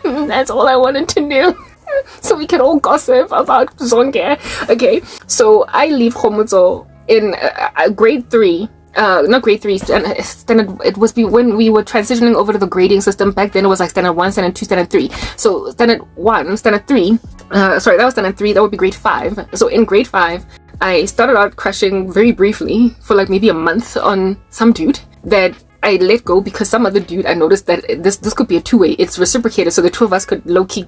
That's all I wanted to do. so we can all gossip about Zonke. Okay, so I leave Khomotso in grade 3. Not grade 3, standard. It was when we were transitioning over to the grading system. Back then it was like standard 1, standard 2, standard 3. So standard 1, standard 3, sorry, that was standard 3, that would be grade 5. So in grade 5, I started out crushing very briefly for like maybe a month on some dude that I let go because some other dude, I noticed that this could be a two-way. It's reciprocated, so the two of us could low-key,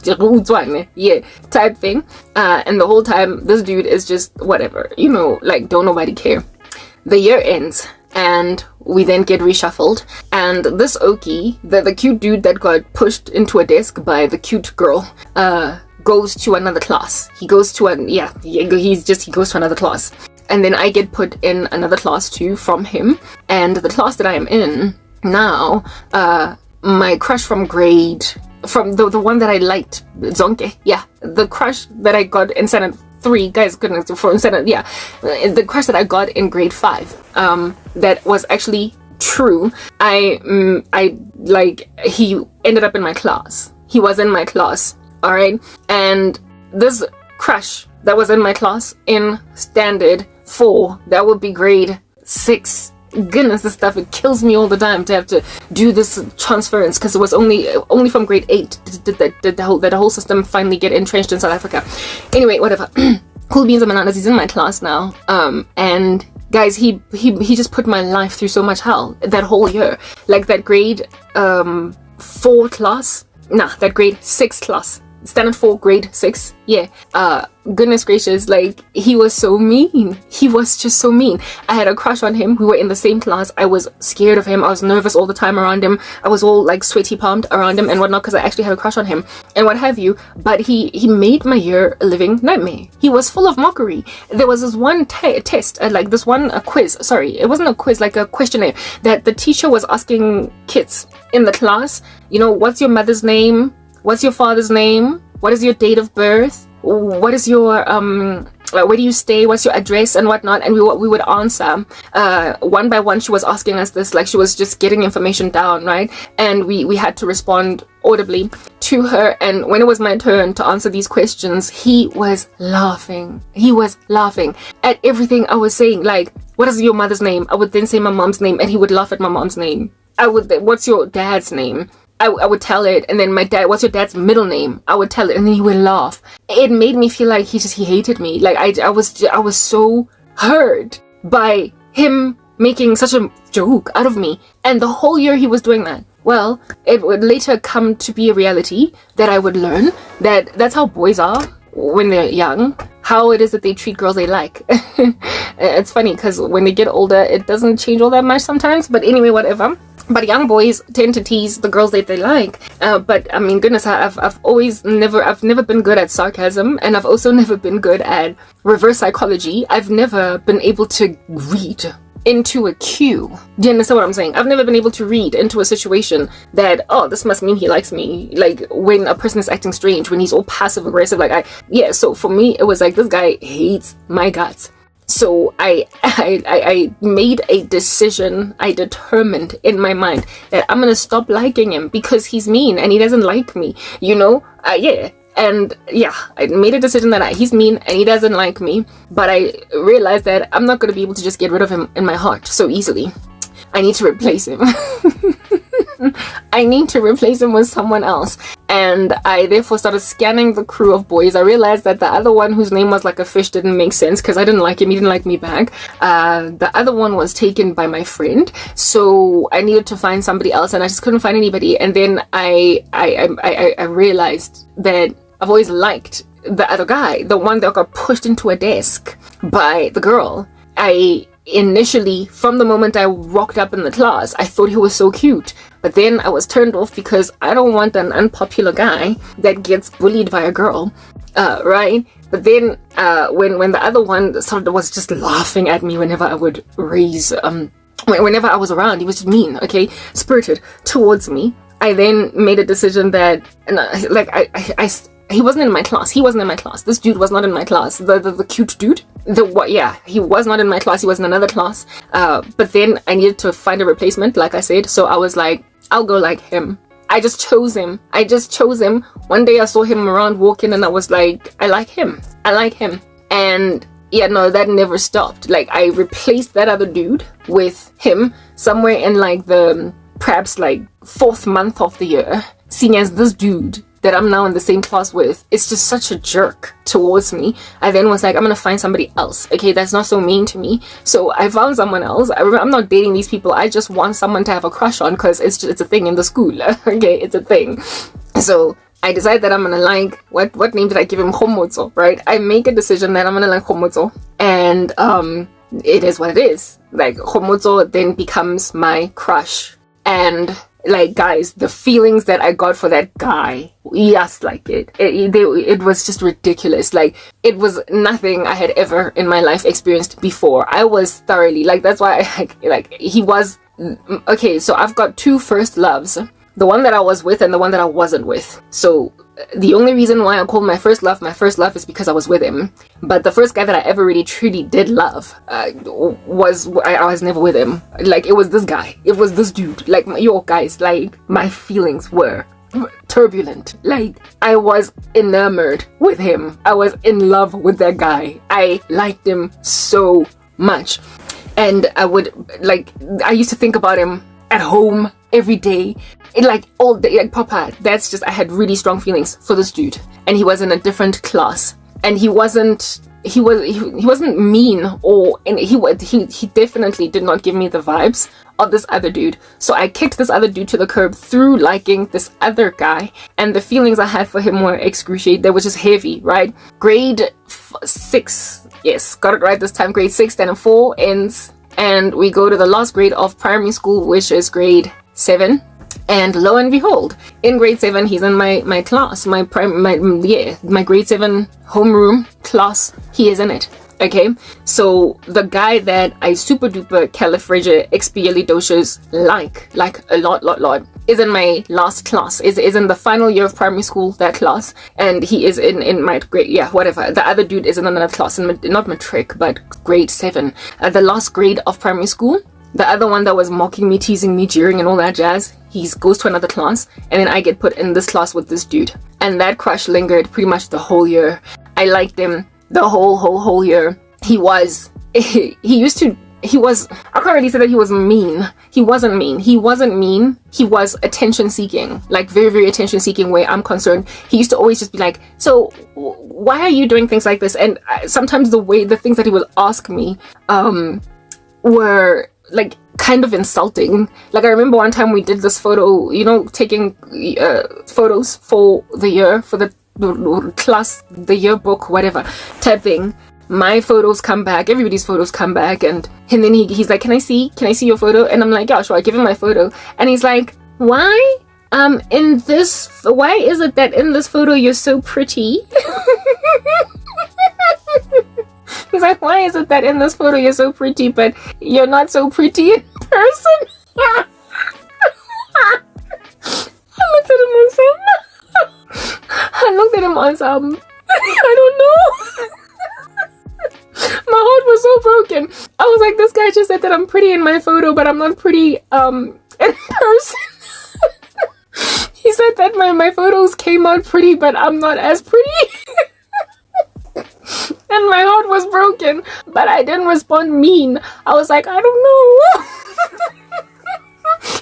yeah, type thing. And the whole time, this dude is just whatever, you know, like don't nobody care. The year ends and we then get reshuffled, and this Oki, the cute dude that got pushed into a desk by the cute girl, goes to another class. He goes to he goes to another class. And then I get put in another class too from him. And the class that I am in now, my crush from the one that I liked, Zonke, yeah, the crush that I got in standard 3, guys, goodness, for standard, yeah, the crush that I got in grade 5, that was actually true. I like, he ended up in my class. He was in my class, all right? And this crush that was in my class in standard 4, that would be grade 6. Goodness, this stuff, it kills me all the time to have to do this transference, because it was only from grade 8 did the whole system finally get entrenched in South Africa. Anyway, whatever. Cool beans and bananas, he's in my class now, and guys, he just put my life through so much hell that whole year. Like that grade 4 class, that grade 6 class, standard 4 grade 6, yeah, goodness gracious, like he was so mean. He was just so mean. I had a crush on him. We were in the same class. I was scared of him. I was nervous all the time around him. I was all like sweaty palmed around him and whatnot because I actually had a crush on him and what have you. But he made my year a living nightmare. He was full of mockery. There was this one test, like this one quiz, sorry, it wasn't a quiz, like a questionnaire that the teacher was asking kids in the class, you know, what's your mother's name? What's your father's name? What is your date of birth? What is your where do you stay? What's your address and whatnot? And we would answer one by one. She was asking us this, like she was just getting information down, right? And we had to respond audibly to her. And when it was my turn to answer these questions, he was laughing. He was laughing at everything I was saying. Like, what is your mother's name? I would then say my mom's name, and he would laugh at my mom's name. What's your dad's name? I would tell it, and then my dad, what's your dad's middle name? I would tell it, and then he would laugh. It made me feel like he hated me. Like I was so hurt by him making such a joke out of me. And the whole year he was doing that. Well, it would later come to be a reality that I would learn that that's how boys are when they're young. How it is that they treat girls they like. It's funny because when they get older, it doesn't change all that much sometimes. But anyway, whatever. But young boys tend to tease the girls that they like. But I mean, goodness, I've never been good at sarcasm, and I've also never been good at reverse psychology. I've never been able to read into a cue. Do you understand what I'm saying? I've never been able to read into a situation that, oh, this must mean he likes me. Like when a person is acting strange, when he's all passive aggressive, like so for me, it was like, this guy hates my guts. So I made a decision. I determined in my mind that I'm gonna stop liking him because he's mean and he doesn't like me, you know? And I made a decision that he's mean and he doesn't like me, but I realized that I'm not gonna be able to just get rid of him in my heart so easily. I need to replace him. I need to replace him with someone else. And I therefore started scanning the crew of boys. I realized that the other one, whose name was like a fish, didn't make sense because I didn't like him. He didn't like me back. The other one was taken by my friend. So I needed to find somebody else and I just couldn't find anybody. And then I realized that I've always liked the other guy, the one that got pushed into a desk by the girl. Initially, from the moment I rocked up in the class, I thought he was so cute. But then I was turned off because I don't want an unpopular guy that gets bullied by a girl, right? But then when the other one sort of was just laughing at me whenever I would raise, whenever I was around, he was just mean, okay, spirited towards me. I then made a decision that, he wasn't in my class. He wasn't in my class. This dude was not in my class. The cute dude. He was not in my class. He was in another class. But then I needed to find a replacement, like I said. So I was like, I'll go like him. I just chose him. One day I saw him around walking and I was like, I like him. And yeah, no, that never stopped. Like, I replaced that other dude with him somewhere in like the perhaps like 4th month of the year, seeing as this dude that I'm now in the same class with is just such a jerk towards me. I then was like, I'm gonna find somebody else, okay, that's not so mean to me. So I found someone else. I'm not dating these people. I just want someone to have a crush on, because it's a thing in the school. Okay, it's a thing. So I decided that I'm gonna like, what name did I give him? Homotso, right? I make a decision that I'm gonna like Homotso, and it is what it is. Like, Homotso then becomes my crush. And like, guys, the feelings that I got for that guy, yes, like it was just ridiculous. Like, it was nothing I had ever in my life experienced before. I was thoroughly like, that's why I like he was okay. So I've got 2 first loves, the one that I was with and the one that I wasn't with. So the only reason why I call my first love is because I was with him. But the first guy that I ever really truly did love I was never with him. Like, it was this guy, it was this dude. Like, yo guys, like, my feelings were turbulent. Like, I was enamored with him. I was in love with that guy. I liked him so much, and I used to think about him at home every day, like all day, like Papa. That's just, I had really strong feelings for this dude, and he was in a different class, and he wasn't mean, or he definitely did not give me the vibes of this other dude. So I kicked this other dude to the curb through liking this other guy, and the feelings I had for him were excruciating. They were just heavy, right? Grade 6, yes, got it right this time. Grade 6, then 4 ends, and we go to the last grade of primary school, which is grade 7. And lo and behold, in grade 7, he's in my class, my grade 7 homeroom class. He is in it. Okay, so the guy that I super duper califragilisticexpialidocious like a lot is in my last class, is in the final year of primary school, that class, and he is in my grade, yeah, whatever. The other dude is in another class, not matric, but grade 7, the last grade of primary school. The other one that was mocking me, teasing me, jeering and all that jazz, he goes to another class, and then I get put in this class with this dude. And that crush lingered pretty much the whole year. I liked him the whole year. I can't really say that he was mean. He wasn't mean. He was attention seeking, like very, very attention seeking where I'm concerned. He used to always just be like, so why are you doing things like this? And sometimes the things that he would ask me were like kind of insulting. Like, I remember one time we did this photo, taking photos for the year, for the class, the yearbook, whatever type thing. My photos come back, everybody's photos come back, and then he's like, can I see your photo? And I'm like, yeah, sure. I give him my photo, and he's like, why is it that in this photo you're so pretty? He's like, why is it that in this photo you're so pretty, but you're not so pretty in person? I looked at him on some. I don't know. My heart was so broken. I was like, this guy just said that I'm pretty in my photo, but I'm not pretty in person. He said that my photos came out pretty, but I'm not as pretty. And my heart was broken, but I didn't respond mean. I was like, I don't know.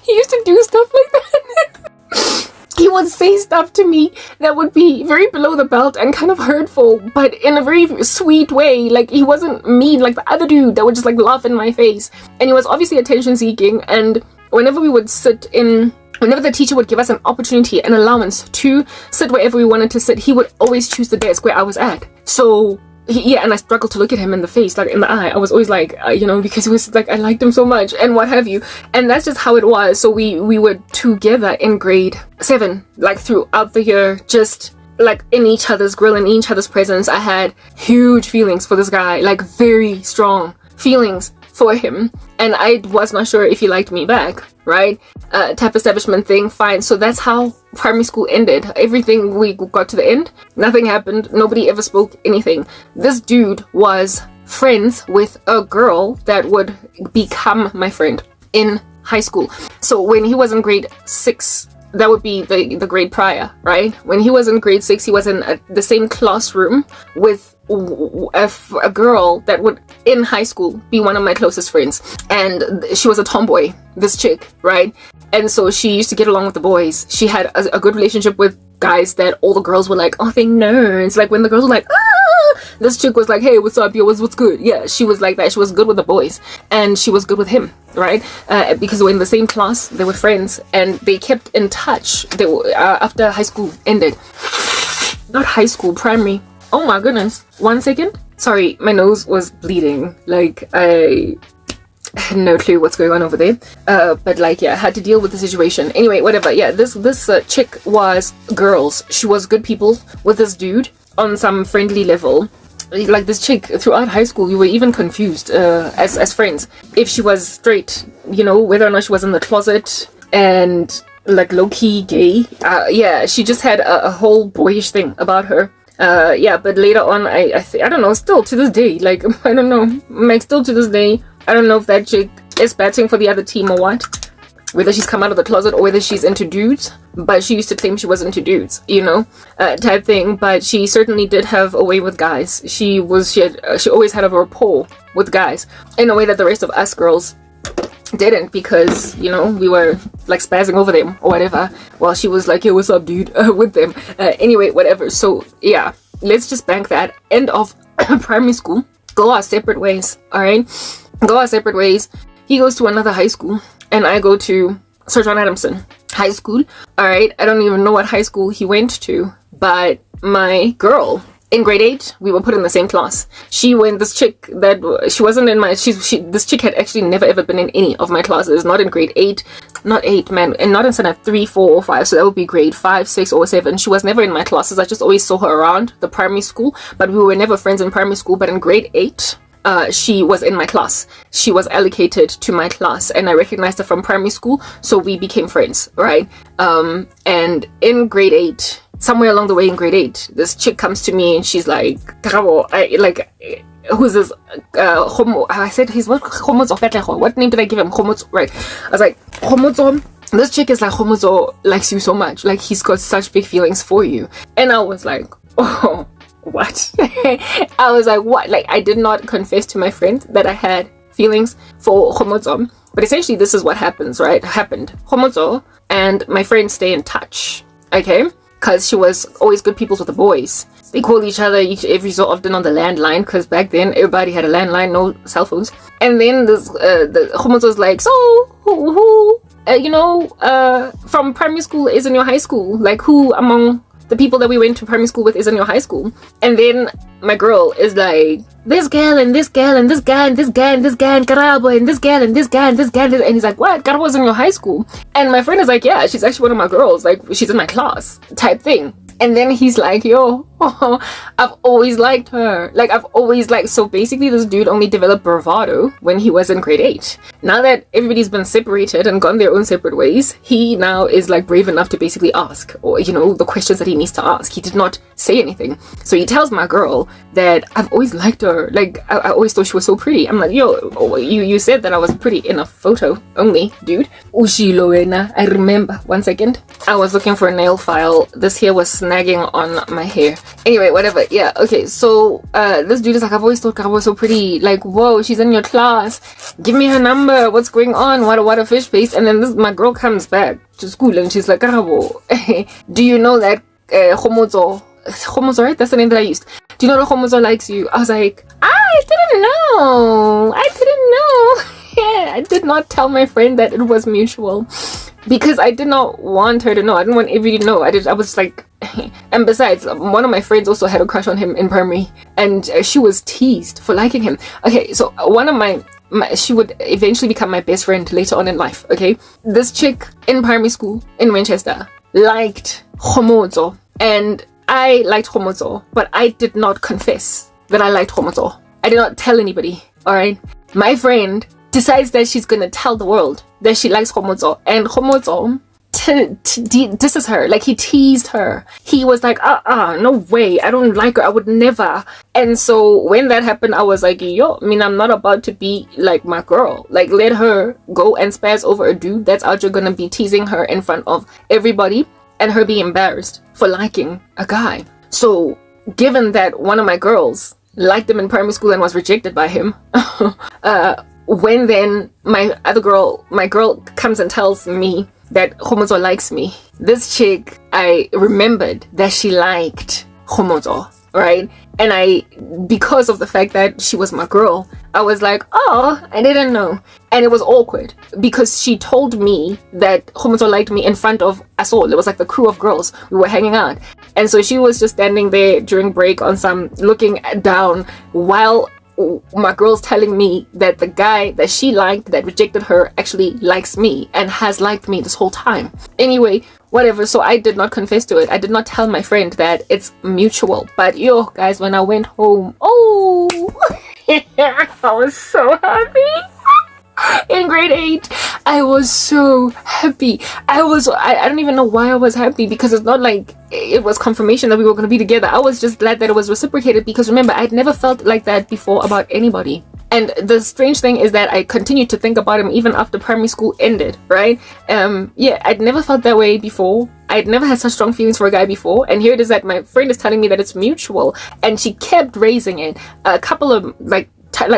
He used to do stuff like that. He would say stuff to me that would be very below the belt and kind of hurtful, but in a very sweet way. Like, he wasn't mean like the other dude that would just like laugh in my face. And he was obviously attention seeking, and whenever the teacher would give us an opportunity, an allowance to sit wherever we wanted to sit, he would always choose the desk where I was at. So and I struggled to look at him in the face, like in the eye. I was always like, because it was like, I liked him so much and what have you. And that's just how it was. So we were together in grade 7, like throughout the year, just like in each other's grill, in each other's presence. I had huge feelings for this guy, like very strong feelings for him, and I was not sure if he liked me back, right? Type establishment thing, fine. So that's how primary school ended. Everything, we got to the end, nothing happened, nobody ever spoke anything. This dude was friends with a girl that would become my friend in high school. So when he was in grade 6, that would be the grade prior, right? When he was in grade 6, he was in the same classroom with a girl that would in high school be one of my closest friends, and she was a tomboy, this chick, right? And so she used to get along with the boys. She had a good relationship with guys that all the girls were like, oh, they nerds. Like when the girls were like, ah, this chick was like, hey, what's up, yo, what's good? Yeah, she was like that. She was good with the boys, and she was good with him, right? Because they were in the same class, they were friends, and they kept in touch. They were, after high school ended, not high school, primary. Oh my goodness, 1 second. Sorry, my nose was bleeding. Like I had no clue what's going on over there. But like, yeah, I had to deal with the situation. Anyway, whatever. Yeah, this chick was girls. She was good people with this dude on some friendly level. Like this chick throughout high school, we were even confused as friends if she was straight, you know, whether or not she was in the closet and like low-key gay. Yeah, she just had a whole boyish thing about her. Yeah, but later on, I don't know, still to this day, like, I don't know, like, still to this day, I don't know if that chick is batting for the other team or what, whether she's come out of the closet or whether she's into dudes, but she used to claim she was into dudes, you know, type thing, but she certainly did have a way with guys. She always had a rapport with guys in a way that the rest of us girls didn't, because, you know, we were like spazzing over them or whatever, while she was like, yo, what's up, dude, with them. Anyway, whatever. So yeah, let's just bank that. End of primary school, go our separate ways. All right, go our separate ways. He goes to another high school and I go to Sir John Adamson High School. All right, I don't even know what high school he went to, but my girl in grade 8, we were put in the same class. She went, this chick that, she wasn't in my, this chick had actually never ever been in any of my classes, not in grade 8, not 8, man, and not in standard 3, 4, or 5, so that would be grade 5, 6, or 7. She was never in my classes. I just always saw her around the primary school, but we were never friends in primary school. But in grade 8, she was in my class. She was allocated to my class, and I recognized her from primary school, so we became friends, right? And in grade 8, somewhere along the way in grade 8, this chick comes to me and she's like, who's this homo? I said, he's what? What name did I give him? Homozo, right? I was like, Homozo. This chick is like, Homozo likes you so much. Like, he's got such big feelings for you. And I was like, oh, what? I was like, what? Like, I did not confess to my friend that I had feelings for Homozo. But essentially, this is what happens, right? Happened. Homozo and my friend stay in touch. Okay? Because she was always good peoples with the boys. They called each other every so often on the landline, because back then everybody had a landline, no cell phones. And then the Homozo was like, so who you know, from primary school is in your high school? Like, who among the people that we went to primary school with is in your high school? And then my girl is like, this girl and this girl and this guy and this guy and this guy and Karabo and this girl and this guy and this guy, and he's like, what? Karabo's in your high school? And my friend is like, yeah, she's actually one of my girls, like, she's in my class type thing. And then he's like, yo, I've always liked her. Like, I've always liked... So basically, this dude only developed bravado when he was in grade 8. Now that everybody's been separated and gone their own separate ways, he now is, like, brave enough to basically ask, or, you know, the questions that he needs to ask. He did not say anything. So he tells my girl that I've always liked her. Like, I always thought she was so pretty. I'm like, yo, you said that I was pretty in a photo only, dude. Ushilowena. I remember. 1 second. I was looking for a nail file. This here was snagging on my hair. Anyway, whatever. Yeah, okay. So this dude is like, I've always thought Karabo was so pretty. Like, whoa, she's in your class. Give me her number. What's going on? What a fish paste. And then my girl comes back to school and she's like, Karabo, do you know that Homozo, right? That's the name that I used. Do you know that Homozo likes you? I was like, I didn't know. Yeah, I did not tell my friend that it was mutual, because I did not want her to know. I didn't want everybody to know. I was like, and besides, one of my friends also had a crush on him in primary, and she was teased for liking him. Okay, so one of my she would eventually become my best friend later on in life. Okay, this chick in primary school in Manchester liked Homozo, and I liked Homozo, but I did not confess that I liked Homozo. I did not tell anybody. All right, my friend decides that she's gonna tell the world that she likes Homozo, and Homozo disses her, like he teased her. He was like, no way, I don't like her, I would never. And so when that happened, I was like, yo, I mean, I'm not about to be like my girl. Like, let her go and spaz over a dude that's out here gonna be teasing her in front of everybody and her be embarrassed for liking a guy. So given that one of my girls liked him in primary school and was rejected by him, when then my girl comes and tells me that Homozo likes me, this chick, I remembered that she liked Homozo, right? And because of the fact that she was my girl, I was like, oh, I didn't know. And it was awkward because she told me that Homozo liked me in front of us all. It was like the crew of girls. We were hanging out. And so she was just standing there during break on some, looking down while my girl's telling me that the guy that she liked that rejected her actually likes me and has liked me this whole time. Anyway, whatever. So I did not confess to it. I did not tell my friend that it's mutual. But yo, guys, when I went home, oh, I was so happy. In grade 8, I was so happy. I don't even know why I was happy, because it's not like it was confirmation that we were going to be together. I was just glad that it was reciprocated, because remember, I'd never felt like that before about anybody. And the strange thing is that I continued to think about him even after primary school ended, right? Yeah, I'd never felt that way before. I'd never had such strong feelings for a guy before. And here it is that my friend is telling me that it's mutual. And she kept raising it a couple of, like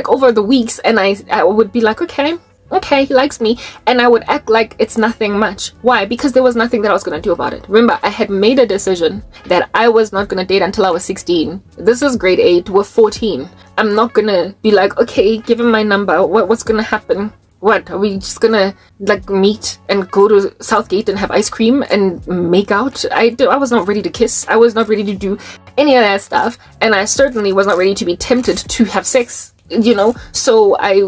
over the weeks, and I would be like, okay, he likes me, and I would act like it's nothing much. Why? Because there was nothing that I was going to do about it. Remember, I had made a decision that I was not going to date until I was 16. This is grade 8, we're 14. I'm not going to be like, okay, give him my number, what's going to happen? What, are we just gonna like meet and go to Southgate and have ice cream and make out? I was not ready to kiss. I was not ready to do any of that stuff, and I certainly was not ready to be tempted to have sex, you know. So I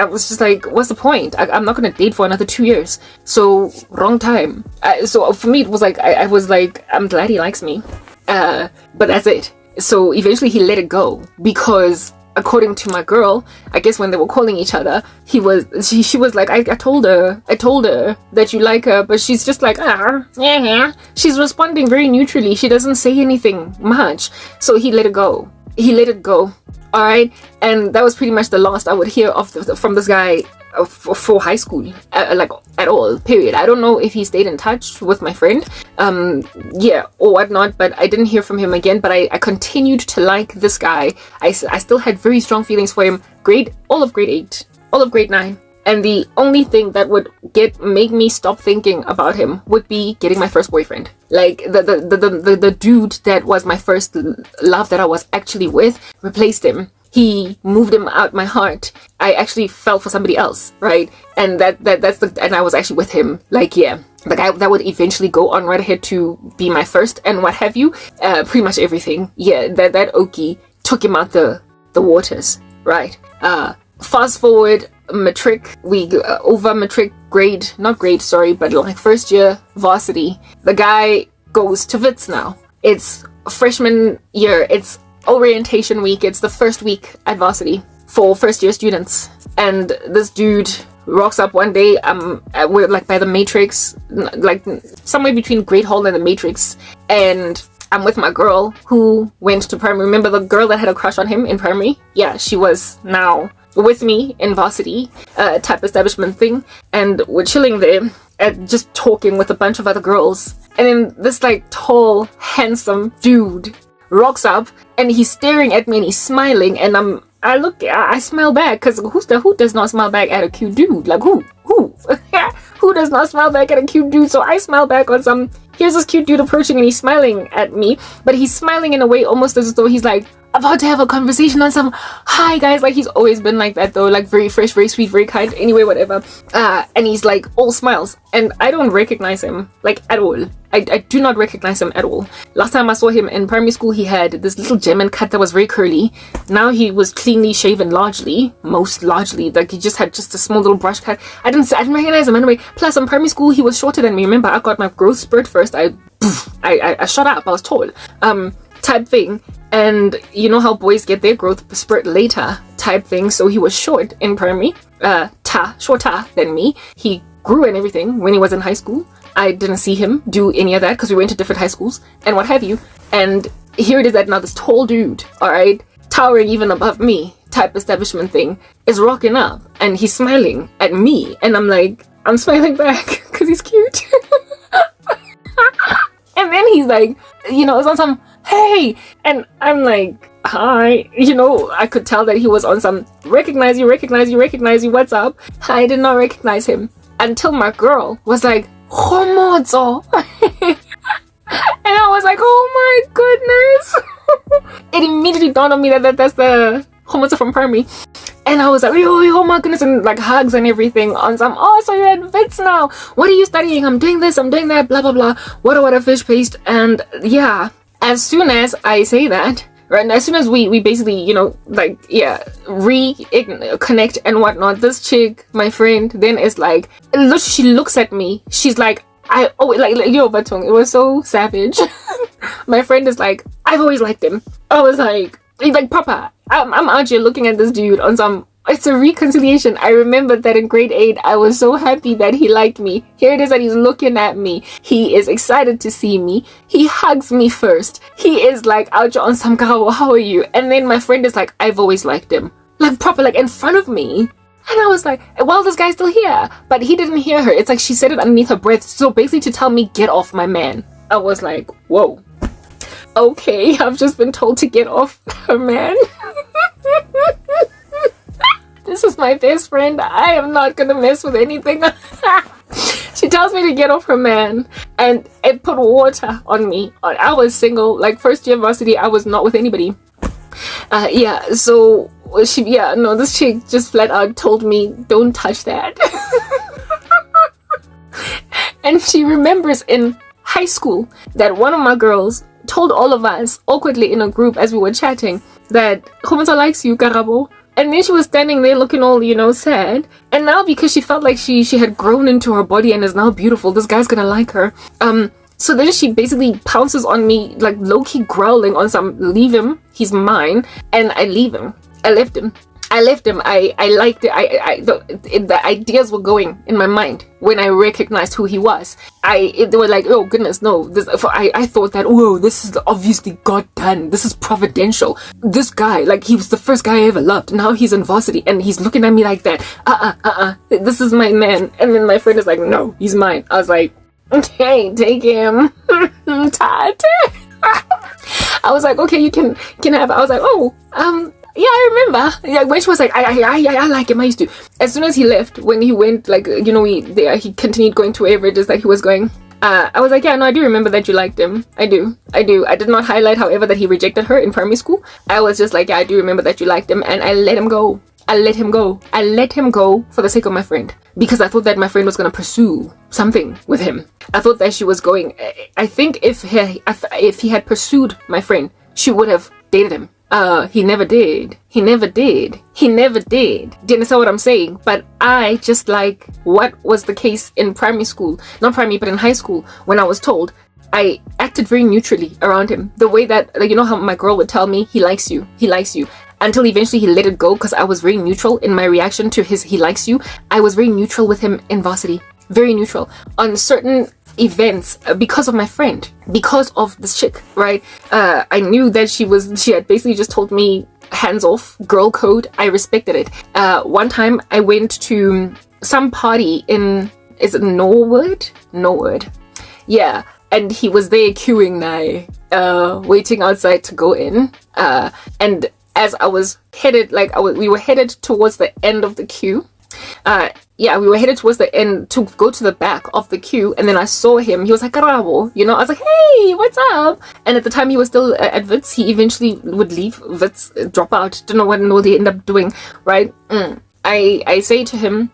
was just like, what's the point? I'm not gonna date for another 2 years. So wrong time. So for me, it was like I was like, I'm glad he likes me, but that's it. So eventually he let it go, because according to my girl, I guess when they were calling each other, she was like, I told her that you like her, but she's just like, yeah. She's responding very neutrally. She doesn't say anything much. So he let it go. All right. And that was pretty much the last I would hear from this guy for high school, like at all, period. I don't know if he stayed in touch with my friend, yeah, or whatnot, but I didn't hear from him again. But I continued to like this guy. I still had very strong feelings for him, all of grade 8, all of grade 9. And the only thing that would make me stop thinking about him would be getting my first boyfriend. Like the dude that was my first love that I was actually with replaced him. He moved him out my heart. I actually fell for somebody else, right? And and I was actually with him. Like, yeah, the guy that would eventually go on right ahead to be my first and what have you. Pretty much everything. Yeah, that Okie took him out the waters, right? Fast forward, matric, over matric grade, not grade, sorry, but like first year varsity. The guy goes to Wits now. It's freshman year. It's orientation week. It's the first week at varsity for first year students, and this dude rocks up one day. We're like by the Matrix, like somewhere between Great Hall and the Matrix, and I'm with my girl who went to primary. Remember the girl that had a crush on him in primary? Yeah, she was now with me in varsity, type establishment thing, and we're chilling there and just talking with a bunch of other girls, and then this like tall, handsome dude rocks up, and he's staring at me and he's smiling, and I smile back, because who does not smile back at a cute dude? Like who who does not smile back at a cute dude? So I smile back on some, here's this cute dude approaching and he's smiling at me, but he's smiling in a way almost as though he's like about to have a conversation on some, hi guys, like he's always been like that though, like very fresh, very sweet, very kind, anyway, whatever. And he's like all smiles, and I don't recognize him like at all. I do not recognize him at all. Last time I saw him in primary school, he had this little German cut that was very curly. Now he was cleanly shaven, most largely, like he just had just a small little brush cut. I didn't recognize him anyway. Plus in primary school he was shorter than me. Remember, I got my growth spurt first. I shot up, I was tall, type thing. And you know how boys get their growth spurt later type thing. So he was short in primary, shorter than me. He grew and everything when he was in high school. I didn't see him do any of that because we went to different high schools and what have you. And here it is that now this tall dude, alright, towering even above me type establishment thing, is rocking up and he's smiling at me. And I'm like, I'm smiling back because he's cute. And then he's like, you know, it's on some, hey, and I'm like, hi, you know, I could tell that he was on some recognize you, what's up? I did not recognize him until my girl was like, homozo. And I was like, oh my goodness. It immediately dawned on me that that's the homozo from primary. And I was like, oh my goodness, and like hugs and everything on some, oh, so you're at Wits now. What are you studying? I'm doing this, I'm doing that, blah, blah, blah. What a fish paste. And yeah, as soon as I say that, right, and as soon as we basically, you know, like, yeah, reconnect and whatnot, this chick, my friend, then is like, she looks at me. She's like, yo, Batong, it was so savage. My friend is like, I've always liked him. I was like Papa, I'm out here looking at this dude on some, it's a reconciliation. I remember that in grade 8, I was so happy that he liked me. Here it is that he's looking at me. He is excited to see me. He hugs me first. He is like, out here on some, how are you? And then my friend is like, I've always liked him. Like proper, like in front of me. And I was like, well, this guy's still here. But he didn't hear her. It's like she said it underneath her breath. So basically to tell me, get off my man. I was like, whoa. Okay, I've just been told to get off her man. This is my best friend. I am not gonna mess with anything. She tells me to get off her man, and it put water on me. I was single, like first year varsity. I was not with anybody. Yeah, so this chick just flat out told me, don't touch that. And she remembers in high school that one of my girls told all of us awkwardly in a group as we were chatting that Khomosa likes you, Karabo. And then she was standing there looking all, you know, sad. And now because she felt like she had grown into her body and is now beautiful, this guy's gonna like her. So then she basically pounces on me, like low-key growling on some, leave him, he's mine. And I leave him. I left him. I liked it. The ideas were going in my mind when I recognized who he was. They were like, oh goodness, no. I thought that, oh, this is obviously God done. This is providential. This guy, like he was the first guy I ever loved. Now he's in varsity and he's looking at me like that. This is my man. And then my friend is like, no, he's mine. I was like, okay, take him. Tate. I was like, okay, you can have. I was like, oh, yeah, I remember. Yeah, when she was like, I like him. I used to. As soon as he left, when he went, like, you know, he continued going to wherever it is that he was going. I was like, yeah, no, I do remember that you liked him. I do. I did not highlight, however, that he rejected her in primary school. I was just like, yeah, I do remember that you liked him, and I let him go. I let him go for the sake of my friend, because I thought that my friend was going to pursue something with him. I thought that she was going. I think if he had pursued my friend, she would have dated him. He never did. Do you understand what I'm saying? But I just like what was the case in primary school, not primary, but in high school, when I was told, I acted very neutrally around him. The way that, like, you know how my girl would tell me, he likes you, until eventually he let it go, because I was very neutral in my reaction to his he likes you. I was very neutral with him in varsity. Very neutral. On certain events, because of my friend, because of this chick, right? I knew that she had basically just told me, hands off, girl code. I respected it. One time I went to some party in, is it Norwood? Yeah. And he was there queuing now, waiting outside to go in. And as I was headed, we were headed towards the end of the queue. We were headed towards the end to go to the back of the queue, and then I saw him. He was like, Karabo, you know. I was like, hey, what's up? And at the time he was still at Wits. He eventually would leave Wits, drop out. Don't know what he ended up doing, right? I say to him,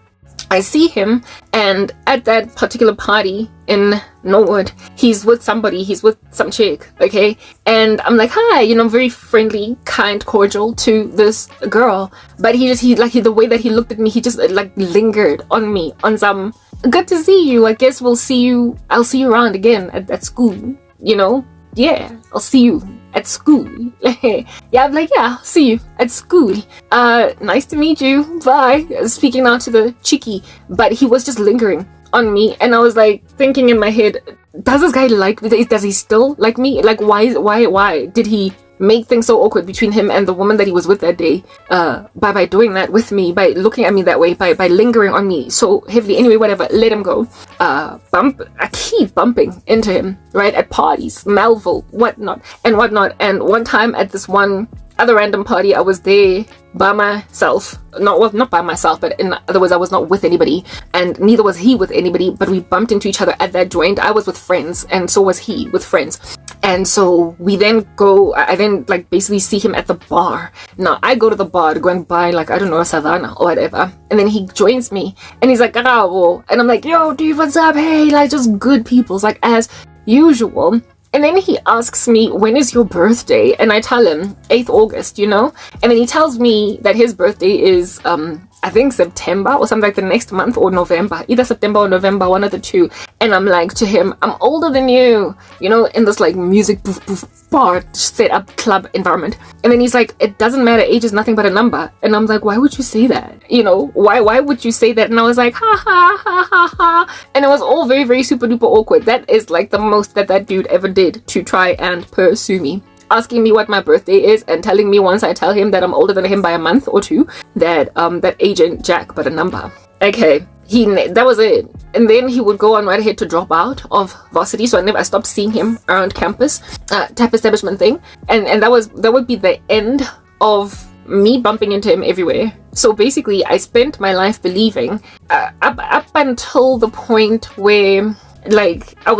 I see him, and at that particular party in Norwood, he's with somebody, he's with some chick, okay? And I'm like, hi, you know, very friendly, kind, cordial to this girl. But the way that he looked at me, he just like lingered on me on some, good to see you. I guess I'll see you around again at school, you know? Yeah, I'll see you. at school. Yeah, I'm like, yeah, see you at school. Nice to meet you. Bye. Speaking out to the chickie, but he was just lingering on me, and I was like thinking in my head, does this guy like me? Does he still like me? Like, why did he make things so awkward between him and the woman that he was with that day, by doing that with me, by looking at me that way, by lingering on me so heavily? Anyway, whatever, let him go. I keep bumping into him, right, at parties, Melville, whatnot. And one time at this one other random party, I was there by myself. Not by myself, but in other words, I was not with anybody, and neither was he with anybody, but we bumped into each other at that joint. I was with friends, and so was he with friends. And so we then I then like basically see him at the bar. Now I go to the bar to go and buy, like, I don't know, a Savannah or whatever, and then he joins me, and he's like, "Garabo," and I'm like, "Yo, dude, what's up? Hey," like, just good people's, like, as usual. And then he asks me, when is your birthday? And I tell him 8th August, you know? And then he tells me that his birthday is, I think September or something, like the next month, or November, either September or November, one of the two. And I'm like to him, I'm older than you, you know, in this like music poof poof bar set up club environment. And then he's like, it doesn't matter, age is nothing but a number. And I'm like, why would you say that? You know, why would you say that? And I was like, ha ha ha ha ha. And it was all very, very super duper awkward. That is like the most that dude ever did to try and pursue me, asking me what my birthday is and telling me once I tell him that I'm older than him by a month or two, that that age ain't jack but a number. Okay, that was it. And then he would go on right ahead to drop out of varsity, so I stopped seeing him around campus, tap establishment thing, and that would be the end of me bumping into him everywhere. So basically, I spent my life believing, up until the point where, like, let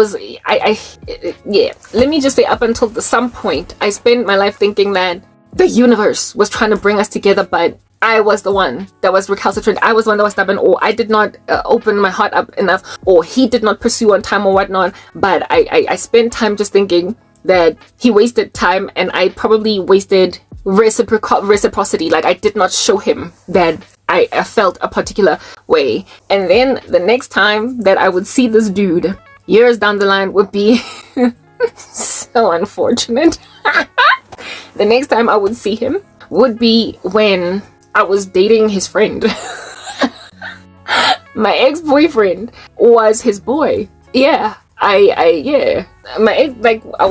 me just say, up until some point, I spent my life thinking that the universe was trying to bring us together, but I was the one that was recalcitrant. I was the one that was stubborn, or I did not open my heart up enough, or he did not pursue on time or whatnot. But I spent time just thinking that he wasted time, and I probably wasted reciprocity. Like, I did not show him that I felt a particular way. And then the next time that I would see this dude, years down the line, would be so unfortunate. The next time I would see him would be when I was dating his friend. My ex-boyfriend was his boy. Yeah, yeah. My ex, like, I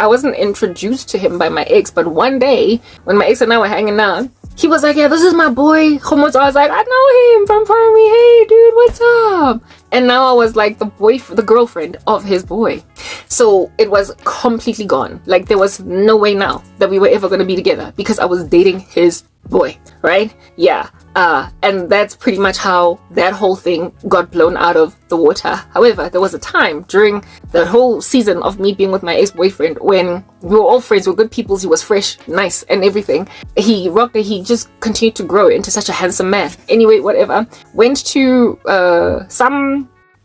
wasn't introduced to him by my ex, but one day when my ex and I were hanging out, he was like, yeah, this is my boy. I was like, I know him from Parmy. Hey, dude, what's up? And now I was like the girlfriend of his boy. So it was completely gone. Like, there was no way now that we were ever going to be together because I was dating his boy, right? Yeah. And that's pretty much how that whole thing got blown out of the water. However, there was a time during the whole season of me being with my ex-boyfriend when we were all friends, we were good people, he was fresh, nice, and everything. He rocked it, he just continued to grow into such a handsome man. Anyway, whatever. Went to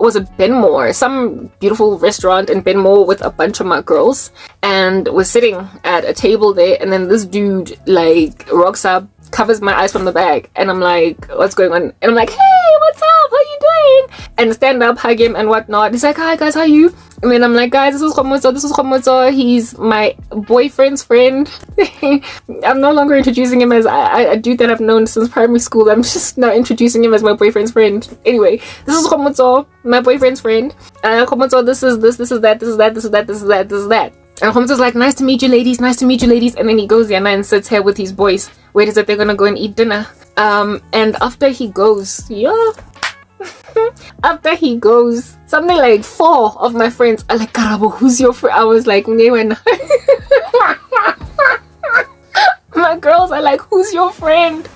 was it Benmore, some beautiful restaurant in Benmore with a bunch of my girls, and was sitting at a table there, and then this dude like rocks up, covers my eyes from the back, and I'm like, what's going on? And I'm like, hey, what's up, how you doing? And stand up, hug him and whatnot. He's like, hi guys, how are you? And then I'm like, guys, this is Khomozo, he's my boyfriend's friend. I'm no longer introducing him as a dude that I've known since primary school. I'm just now introducing him as my boyfriend's friend. Anyway, this is Khomozo, my boyfriend's friend. Khomozo, this is that. And Khomozo's like, nice to meet you ladies. And then he goes there and sits here with his boys. Wait, is it they're gonna go and eat dinner? And after he goes, after he goes, something like 4 of my friends are like, Karabo, who's your friend? I was like, Newen. My girls are like, who's your friend?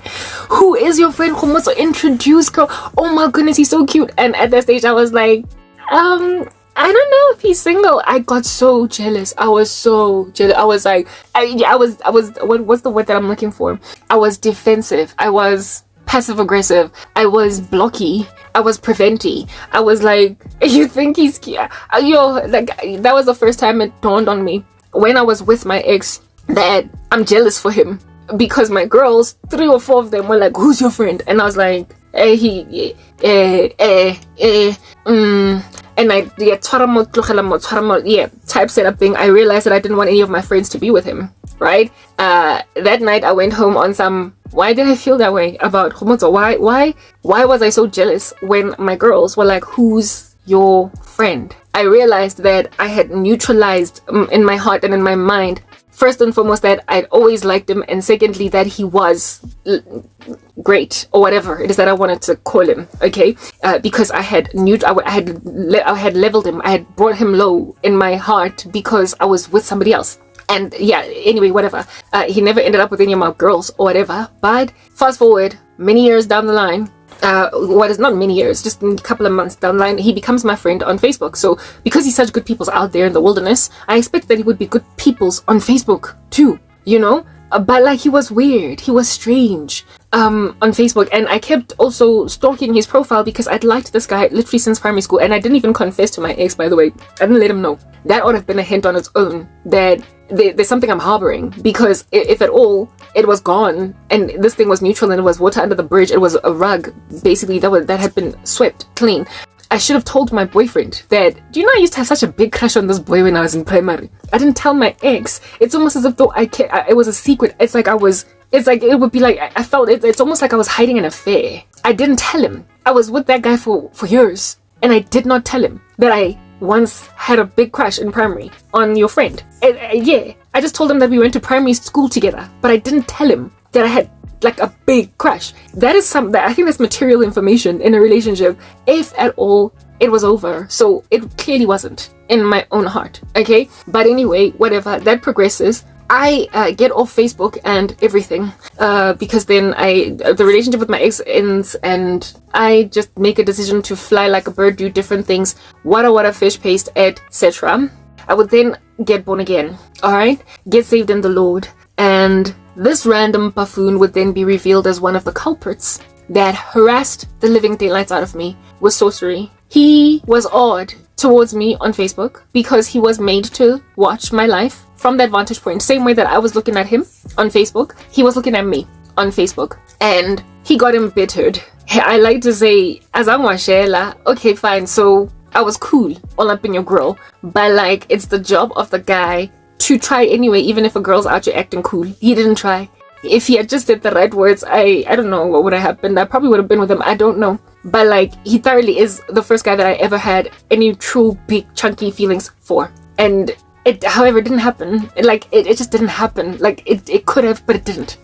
Who is your friend? Khomozo, introduce, girl. Oh my goodness, he's so cute. And at that stage I was like, I don't know if he's single. I got so jealous. I was so jealous. I was like, I was, what's the word that I'm looking for? I was defensive. I was passive aggressive. I was blocky. I was preventy. I was like, you think he's cute? Like, that was the first time it dawned on me when I was with my ex that I'm jealous for him, because my girls, 3 or 4 of them were like, who's your friend? And I was like, And I type setup thing. I realized that I didn't want any of my friends to be with him, right? That night I went home on some, why did I feel that way about Khomotso? Why was I so jealous when my girls were like, who's your friend? I realized that I had neutralized in my heart and in my mind, first and foremost, that I'd always liked him, and secondly, that he was great, or whatever it is that I wanted to call him, okay? Because I had leveled him, I had brought him low in my heart because I was with somebody else. And yeah, anyway, whatever. He never ended up with any of my girls or whatever. But fast forward many years down the line, what is not many years, just a couple of months down the line, he becomes my friend on Facebook. So because he's such good peoples out there in the wilderness, I expect that he would be good peoples on Facebook too, you know? But like, he was weird, he was strange on Facebook, and I kept also stalking his profile because I'd liked this guy literally since primary school, and I didn't even confess to my ex, by the way. I didn't let him know. That would have been a hint on its own that there's something I'm harboring, because if at all it was gone and this thing was neutral and it was water under the bridge, it was a rug basically that had been swept clean. I should have told my boyfriend that, do you know, I used to have such a big crush on this boy when I was in primary. I didn't tell my ex. It's almost as if though it was a secret. It's like it would be like, I felt it's almost like I was hiding an affair. I didn't tell him. I was with that guy for years, and I did not tell him that I once had a big crush in primary on your friend. Yeah, I just told him that we went to primary school together, but I didn't tell him that I had like a big crush. That is something that I think that's material information in a relationship, if at all it was over. So it clearly wasn't in my own heart, okay? But anyway, whatever, that progresses. I get off Facebook and everything because then the relationship with my ex ends, and I just make a decision to fly like a bird, do different things, water, fish paste, etc. I would then get born again, alright? Get saved in the Lord, and this random buffoon would then be revealed as one of the culprits that harassed the living daylights out of me with sorcery. He was odd towards me on Facebook because he was made to watch my life from that vantage point. Same way that I was looking at him on Facebook, he was looking at me on Facebook, and he got embittered. I like to say, as I'm Washela, okay, fine, so I was cool all up in your grill, but like, it's the job of the guy to try anyway, even if a girl's out here acting cool. He didn't try. If he had just said the right words, I don't know what would have happened. I probably would have been with him, I don't know. But like, he thoroughly is the first guy that I ever had any true big chunky feelings for. And it, however, didn't happen. It just didn't happen. Like, it could have, but it didn't.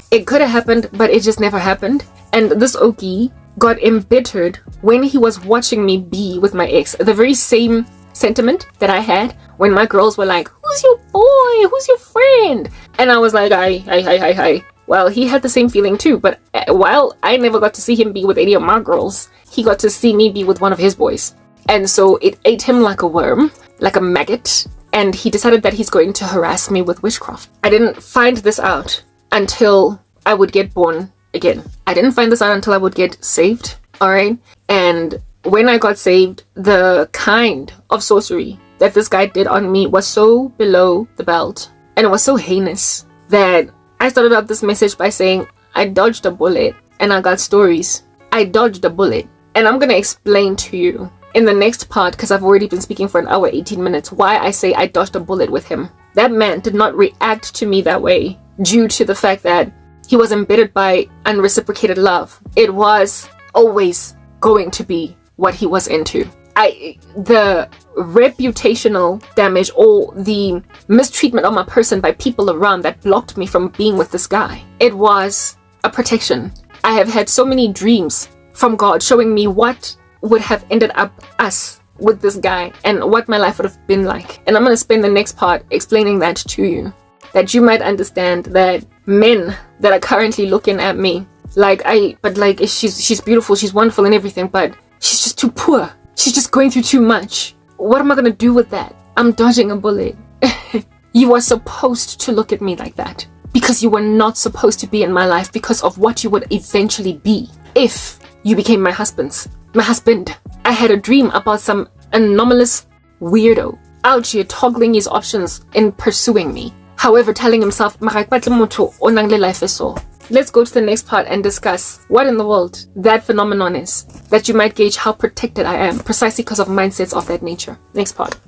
It could have happened, but it just never happened. And this Okie got embittered when he was watching me be with my ex. The very same sentiment that I had when my girls were like, who's your boy? Who's your friend? And I was like, hi. Well, he had the same feeling too, but while I never got to see him be with any of my girls, he got to see me be with one of his boys. And so it ate him like a worm, like a maggot, and he decided that he's going to harass me with witchcraft. I didn't find this out until I would get born again. I didn't find this out until I would get saved, alright? And when I got saved, the kind of sorcery that this guy did on me was so below the belt, and it was so heinous, that I started out this message by saying, I dodged a bullet and I got stories. I dodged a bullet. And I'm gonna explain to you in the next part, because I've already been speaking for an hour 18 minutes, why I say I dodged a bullet with him. That man did not react to me that way due to the fact that he was embittered by unreciprocated love. It was always going to be what he was into. The reputational damage or the mistreatment of my person by people around that blocked me from being with this guy, it was a protection. I have had so many dreams from God showing me what would have ended up us with this guy and what my life would have been like. And I'm going to spend the next part explaining that to you, that you might understand that men that are currently looking at me she's beautiful, she's wonderful and everything, but she's just too poor. She's just going through too much. What am I going to do with that? I'm dodging a bullet. You are supposed to look at me like that because you were not supposed to be in my life because of what you would eventually be if you became my husband. I had a dream about some anomalous weirdo out here toggling his options in pursuing me. However, telling himself, let's go to the next part and discuss what in the world that phenomenon is, that you might gauge how protected I am precisely because of mindsets of that nature. Next part.